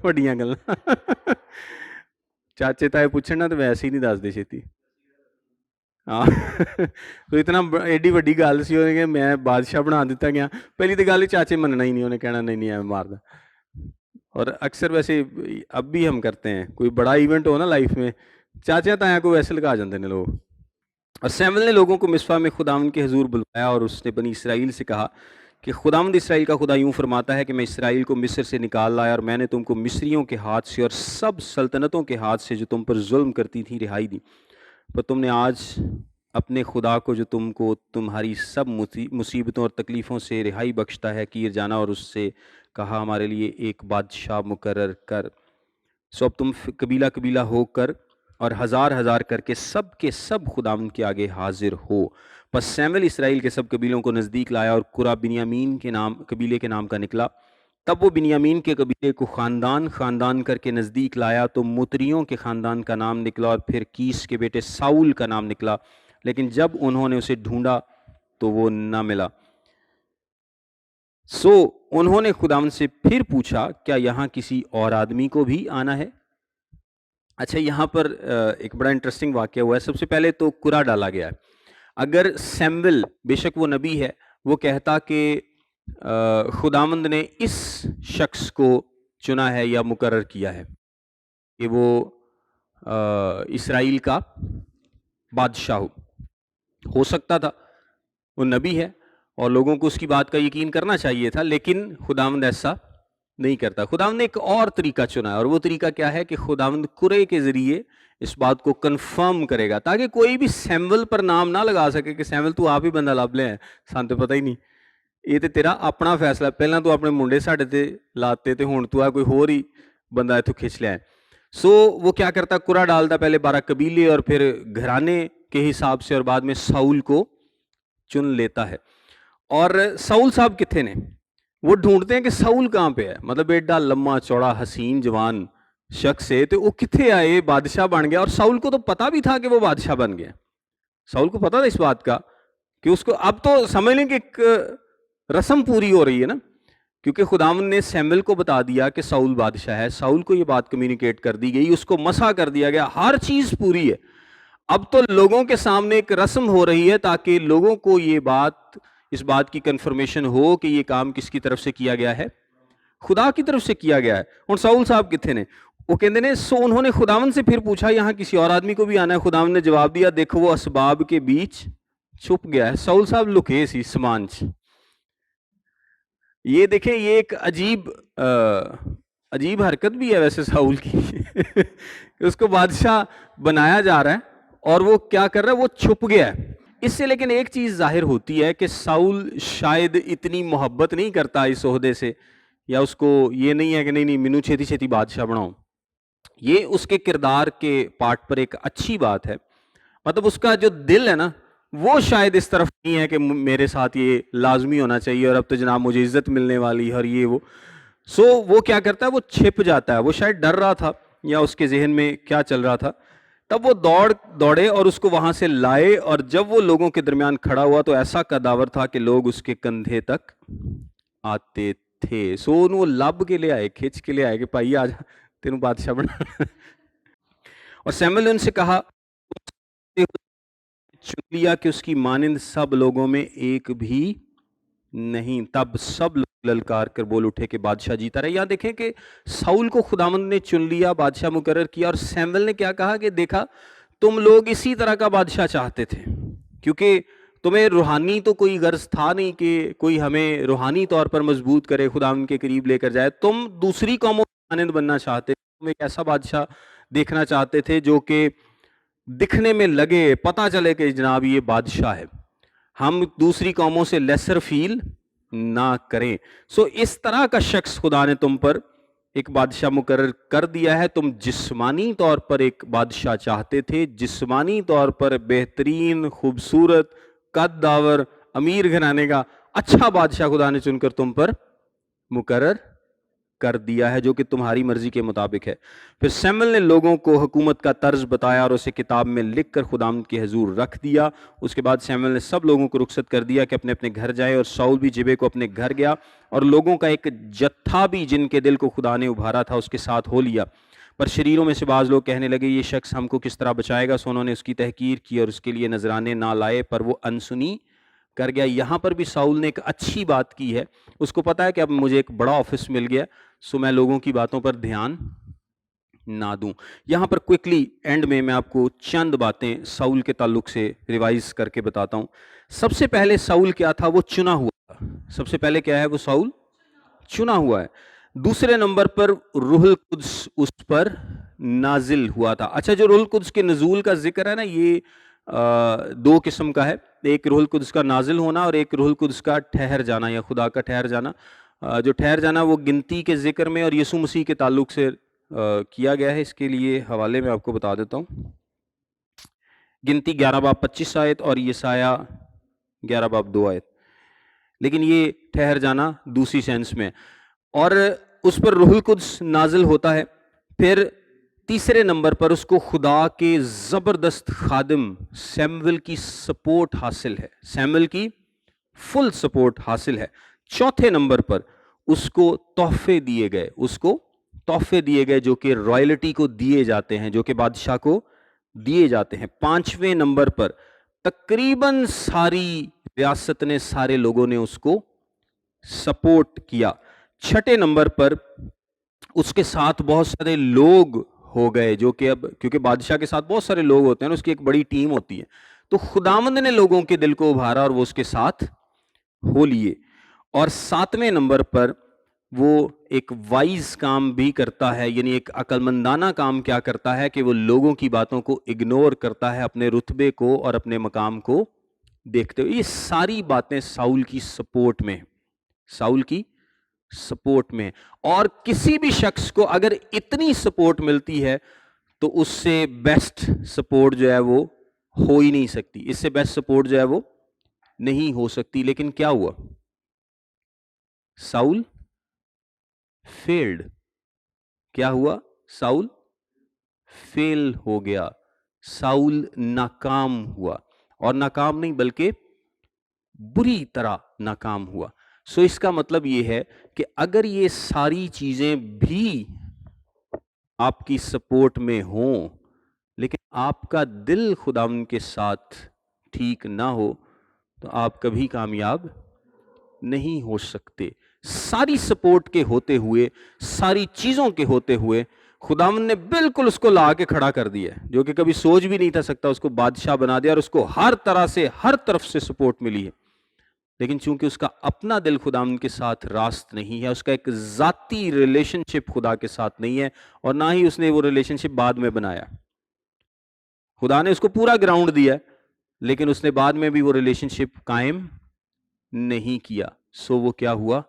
وڈیاں گلاں، چاچے تائے پوچھنا تو ویسے ہی نہیں دس دے چھتی۔ ہاں تو اتنا ایڈی وڈی گل سی کہ میں بادشاہ بنا دیتا گیا۔ پہلی تو گل چاچے مننا ہی نہیں، انہیں کہنا نہیں میں مار دا۔ اور اکثر ویسے اب بھی ہم کرتے ہیں، کوئی بڑا ایونٹ ہو نا لائف میں، چاچا تایا کو ویسے لگا جاندے نے لوگ۔ اور سیمویل نے لوگوں کو مصفا میں خداوند کے حضور بلوایا اور اس نے بنی اسرائیل سے کہا کہ خداوند اسرائیل کا خدا یوں فرماتا ہے کہ میں اسرائیل کو مصر سے نکال لایا اور میں نے تم کو مصریوں کے ہاتھ سے اور سب سلطنتوں کے ہاتھ سے جو تم پر ظلم کرتی تھی رہائی دی، پر تم نے آج اپنے خدا کو جو تم کو تمہاری سب مصیبتوں اور تکلیفوں سے رہائی بخشتا ہے کیر جانا، اور اس سے کہا ہمارے لیے ایک بادشاہ مقرر کر۔ سو اب تم قبیلہ قبیلہ ہو کر اور ہزار ہزار کر کے سب خداوند کے آگے حاضر ہو۔ پس سیمویل اسرائیل کے سب قبیلوں کو نزدیک لایا اور قرہ بنیامین کے قبیلے کے نام کا نکلا، تب وہ بنیامین کے قبیلے کو خاندان خاندان کر کے نزدیک لایا تو متریوں کے خاندان کا نام نکلا اور پھر کیس کے بیٹے ساؤل کا نام نکلا، لیکن جب انہوں نے اسے ڈھونڈا تو وہ نہ ملا۔ سو انہوں نے خداوند سے پھر پوچھا، کیا یہاں کسی اور آدمی کو بھی آنا ہے؟ اچھا، یہاں پر ایک بڑا انٹرسٹنگ واقعہ ہوا ہے۔ سب سے پہلے تو کرا ڈالا گیا ہے۔ اگر سیمویل، بے شک وہ نبی ہے، وہ کہتا کہ خداوند نے اس شخص کو چنا ہے یا مقرر کیا ہے کہ وہ اسرائیل کا بادشاہ ہو سکتا تھا، وہ نبی ہے اور لوگوں کو اس کی بات کا یقین کرنا چاہیے تھا، لیکن خداوند ایسا نہیں کرتا۔ خداوند نے ایک اور طریقہ چنا ہے، اور وہ طریقہ کیا ہے کہ خداوند قرے کے ذریعے اس بات کو کنفرم کرے گا تاکہ کوئی بھی سیمویل پر نام نہ لگا سکے کہ سیمویل تو آپ ہی بندہ لب لے ہیں، سان تو پتہ ہی نہیں، یہ تو تیرا اپنا فیصلہ، پہلے تو اپنے منڈے ساڈے تے لاتے تے ہون تو کوئی ہور ہی بندہ اتوں کھچ لیا ہے۔ سو وہ کیا کرتا، قرا ڈالتا، پہلے 12 قبیلے اور پھر گھرانے کے حساب سے، اور بعد میں ساؤل کو چن لیتا ہے۔ اور ساؤل صاحب کتنے نے؟ وہ ڈھونڈتے ہیں کہ ساؤل کہاں پہ ہے، مطلب ایڈا لمبا چوڑا حسین جوان شخص ہے تو وہ کتنے آئے، بادشاہ بن گیا۔ اور ساؤل کو تو پتا بھی تھا کہ وہ بادشاہ بن گیا، ساؤل کو پتا تھا اس بات کا کہ اس کو اب تو سمجھ لیں کہ ایک رسم پوری ہو رہی ہے نا، کیونکہ خداوند نے سیمویل کو بتا دیا کہ ساؤل بادشاہ ہے، ساؤل کو یہ بات کمیونیکیٹ کر دی گئی، اس کو مسح کر دیا گیا، ہر چیز پوری ہے۔ اب تو لوگوں کے سامنے ایک رسم ہو رہی ہے تاکہ لوگوں کو یہ بات، اس بات کی کنفرمیشن ہو کہ یہ کام کس کی طرف سے کیا گیا ہے، خدا کی طرف سے کیا گیا ہے۔ اور ساؤل صاحب کتنے نے؟ وہ کہتے ہیں سو انہوں نے خداوند سے پھر پوچھا، یہاں کسی اور آدمی کو بھی آنا ہے؟ خداوند نے جواب دیا، دیکھو وہ اسباب کے بیچ چھپ گیا ہے۔ ساؤل صاحب لکے سی سمانچ۔ یہ دیکھیں، یہ ایک عجیب حرکت بھی ہے ویسے ساؤل کی اس کو بادشاہ بنایا جا رہا ہے اور وہ کیا کر رہا ہے، وہ چھپ گیا ہے۔ اس سے لیکن ایک چیز ظاہر ہوتی ہے کہ ساؤل شاید اتنی محبت نہیں کرتا اس عہدے سے، یا اس کو یہ نہیں ہے کہ نہیں مینوں چھیتی چھیتی بادشاہ بناؤ۔ یہ اس کے کردار کے پارٹ پر ایک اچھی بات ہے، مطلب اس کا جو دل ہے نا وہ شاید اس طرف نہیں ہے کہ میرے ساتھ یہ لازمی ہونا چاہیے اور اب تو جناب مجھے عزت ملنے والی ہے اور یہ وہ۔ سو وہ کیا کرتا ہے، وہ چھپ جاتا ہے۔ وہ شاید ڈر رہا تھا یا اس کے ذہن میں کیا چل رہا تھا، تب وہ دوڑے اور اس کو وہاں سے لائے، اور جب وہ لوگوں کے درمیان کھڑا ہوا تو ایسا قداور تھا کہ لوگ اس کے کندھے تک آتے تھے۔ سو وہ لب کے لے آئے، کھچ کے لے آئے کہ بھائی آ جا، تینوں بادشاہ بنا۔ اور سیمویل نے ان سے کہا، چن لیا کہ اس کی مانند سب لوگوں میں ایک بھی نہیں۔ تب سب لوگ للکار کر بول اٹھے کہ بادشاہ جیتا رہے۔ یہاں دیکھیں کہ ساؤل کو خداوند نے چن لیا، بادشاہ مقرر کیا، اور سیمویل نے کیا کہا کہ دیکھا تم لوگ اسی طرح کا بادشاہ چاہتے تھے، کیونکہ تمہیں روحانی تو کوئی غرض تھا نہیں کہ کوئی ہمیں روحانی طور پر مضبوط کرے، خداوند کے قریب لے کر جائے، تم دوسری قوموں کی مانند بننا چاہتے تھے، تم ایک ایسا بادشاہ دیکھنا چاہتے تھے جو کہ دکھنے میں لگے، پتہ چلے کہ جناب یہ بادشاہ ہے، ہم دوسری قوموں سے لیسر فیل نہ کریں۔ سو اس طرح کا شخص خدا نے تم پر ایک بادشاہ مقرر کر دیا ہے۔ تم جسمانی طور پر ایک بادشاہ چاہتے تھے، جسمانی طور پر بہترین، خوبصورت، قد داور، امیر گھرانے کا اچھا بادشاہ خدا نے چن کر تم پر مقرر کر دیا ہے جو کہ تمہاری مرضی کے مطابق ہے۔ پھر سیمویل نے لوگوں کو حکومت کا طرز بتایا اور اسے کتاب میں لکھ کر خداوند کے حضور رکھ دیا۔ اس کے بعد سیمویل نے سب لوگوں کو رخصت کر دیا کہ اپنے اپنے گھر جائے، اور ساؤل بھی جبے کو اپنے گھر گیا، اور لوگوں کا ایک جتھا بھی جن کے دل کو خدا نے ابھارا تھا اس کے ساتھ ہو لیا۔ پر شریروں میں سے بعض لوگ کہنے لگے یہ شخص ہم کو کس طرح بچائے گا، سو انہوں نے اس کی تحقیر کی اور اس کے لیے نذرانے نہ لائے، پر وہ انسنی کر گیا۔ یہاں پر بھی ساؤل نے ایک اچھی بات کی ہے، اس کو پتا ہے کہ اب مجھے ایک بڑا آفس مل گیا، سو میں لوگوں کی باتوں پر دھیان نہ دوں۔ یہاں پر کوئکلی اینڈ میں آپ کو چند باتیں ساؤل کے تعلق سے ریوائز کر کے بتاتا ہوں۔ سب سے پہلے ساؤل کیا تھا، وہ چنا ہوا تھا۔ سب سے پہلے کیا ہے، وہ ساؤل چنا ہوا ہے۔ دوسرے نمبر پر روح القدس اس پر نازل ہوا تھا۔ اچھا، جو روح القدس کے نزول کا ذکر ہے نا، یہ دو قسم کا ہے، ایک روح القدس کا نازل ہونا اور ایک روح القدس کا ٹھہر جانا یا خدا کا ٹھہر جانا۔ جو ٹھہر جانا وہ گنتی کے ذکر میں اور یسوع مسیح کے تعلق سے کیا گیا ہے۔ اس کے لیے حوالے میں آپ کو بتا دیتا ہوں، گنتی 11 باب 25 آیت اور یسایہ 11 باب 2 آیت، لیکن یہ ٹھہر جانا دوسری سینس میں۔ اور اس پر روح القدس نازل ہوتا ہے. پھر تیسرے نمبر پر اس کو خدا کے زبردست خادم سیمویل کی سپورٹ حاصل ہے, سیمویل کی فل سپورٹ حاصل ہے. چوتھے نمبر پر اس کو تحفے دیے گئے, اس کو تحفے دیے گئے جو کہ رائلٹی کو دیے جاتے ہیں, جو کہ بادشاہ کو دیے جاتے ہیں. پانچویں نمبر پر تقریباً ساری ریاست نے, سارے لوگوں نے اس کو سپورٹ کیا. چھٹے نمبر پر اس کے ساتھ بہت سارے لوگ ہو گئے, جو کہ اب کیونکہ بادشاہ کے ساتھ بہت سارے لوگ ہوتے ہیں نا, اس کی ایک بڑی ٹیم ہوتی ہے, تو خداوند نے لوگوں کے دل کو ابھارا اور وہ اس کے ساتھ ہو لیے. اور ساتویں نمبر پر وہ ایک وائز کام بھی کرتا ہے, یعنی ایک عقل مندانہ کام کیا کرتا ہے کہ وہ لوگوں کی باتوں کو اگنور کرتا ہے, اپنے رتبے کو اور اپنے مقام کو دیکھتے ہوئے. یہ ساری باتیں ساؤل کی سپورٹ میں, ساؤل کی سپورٹ میں. اور کسی بھی شخص کو اگر اتنی سپورٹ ملتی ہے تو اس سے بیسٹ سپورٹ جو ہے وہ ہو ہی نہیں سکتی, اس سے بیسٹ سپورٹ جو ہے وہ نہیں ہو سکتی. لیکن کیا ہوا؟ Saul field. کیا ہوا؟ ساؤل فیل ہو گیا, ساؤل ناکام ہوا, اور ناکام نہیں بلکہ بری طرح ناکام ہوا. سو اس کا مطلب یہ ہے کہ اگر یہ ساری چیزیں بھی آپ کی سپورٹ میں ہوں لیکن آپ کا دل خداوند کے ساتھ ٹھیک نہ ہو تو آپ کبھی کامیاب نہیں ہو سکتے. ساری سپورٹ کے ہوتے ہوئے, ساری چیزوں کے ہوتے ہوئے خداوند نے بالکل اس کو لا کے کھڑا کر دیا, جو کہ کبھی سوچ بھی نہیں تھا سکتا, اس کو بادشاہ بنا دیا اور اس کو ہر طرح سے ہر طرف سے سپورٹ ملی ہے. لیکن چونکہ اس کا اپنا دل خداوند کے ساتھ راست نہیں ہے, اس کا ایک ذاتی ریلیشن شپ خدا کے ساتھ نہیں ہے, اور نہ ہی اس نے وہ ریلیشن شپ بعد میں بنایا. خدا نے اس کو پورا گراؤنڈ دیا لیکن اس نے بعد میں بھی وہ ریلیشن شپ قائم نہیں کیا. سو وہ کیا ہوا؟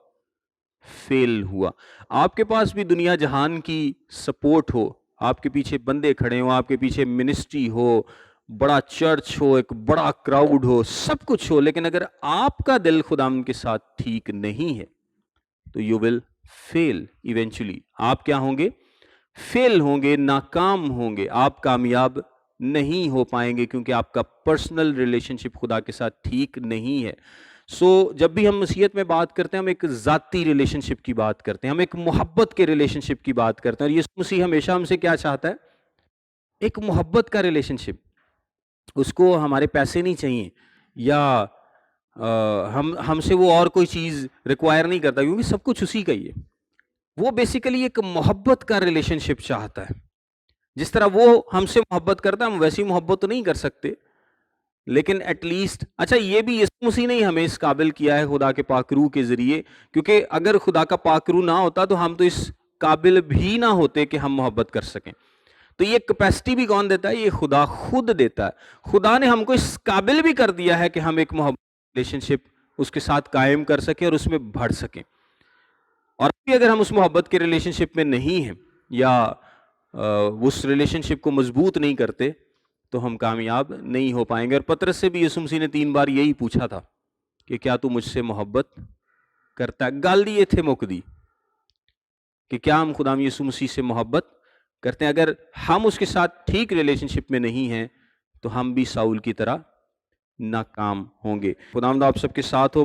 فیل ہوا. آپ کے پاس بھی دنیا جہان کی سپورٹ ہو, آپ کے پیچھے بندے کھڑے ہوں, آپ کے پیچھے منسٹری ہو, بڑا چرچ ہو, ایک بڑا کراؤڈ ہو, سب کچھ ہو, لیکن اگر آپ کا دل خداوند کے ساتھ ٹھیک نہیں ہے تو یو ول فیل ایونچولی. آپ کیا ہوں گے؟ فیل ہوں گے, ناکام ہوں گے, آپ کامیاب نہیں ہو پائیں گے کیونکہ آپ کا پرسنل ریلیشن شپ خدا کے ساتھ ٹھیک نہیں ہے. سو جب بھی ہم مسیحیت میں بات کرتے ہیں ہم ایک ذاتی ریلیشن شپ کی بات کرتے ہیں, ہم ایک محبت کے ریلیشن شپ کی بات کرتے ہیں, اور یسوع مسیح ہمیشہ ہم سے کیا چاہتا ہے؟ ایک محبت کا ریلیشن شپ. اس کو ہمارے پیسے نہیں چاہیے, یا ہم سے وہ اور کوئی چیز ریکوائر نہیں کرتا کیونکہ سب کچھ اسی کا ہی ہے. وہ بیسیکلی ایک محبت کا ریلیشن شپ چاہتا ہے. جس طرح وہ ہم سے محبت کرتا ہے ہم ویسی محبت تو نہیں کر سکتے, لیکن ایٹ لیسٹ اچھا یہ بھی یسوع مسیح نے ہمیں اس قابل کیا ہے خدا کے پاک روح کے ذریعے, کیونکہ اگر خدا کا پاک روح نہ ہوتا تو ہم تو اس قابل بھی نہ ہوتے کہ ہم محبت کر سکیں. تو یہ کیپیسٹی بھی کون دیتا ہے؟ یہ خدا خود دیتا ہے. خدا نے ہم کو اس قابل بھی کر دیا ہے کہ ہم ایک محبت ریلیشن شپ اس کے ساتھ قائم کر سکیں اور اس میں بڑھ سکیں. اور اگر ہم اس محبت کے ریلیشن شپ میں نہیں ہیں یا اس ریلیشن شپ کو مضبوط نہیں کرتے تو ہم کامیاب نہیں ہو پائیں گے. اور پطرس سے بھی یسوع مسیح نے 3 بار یہی پوچھا تھا کہ کیا تو مجھ سے محبت کرتا ہے. گال دیے تھے موک دی کہ کیا ہم خدا یسوع مسیح سے محبت کرتے ہیں. اگر ہم اس کے ساتھ ٹھیک ریلیشن شپ میں نہیں ہیں تو ہم بھی ساؤل کی طرح ناکام ہوں گے. خداوند آپ سب کے ساتھ ہو.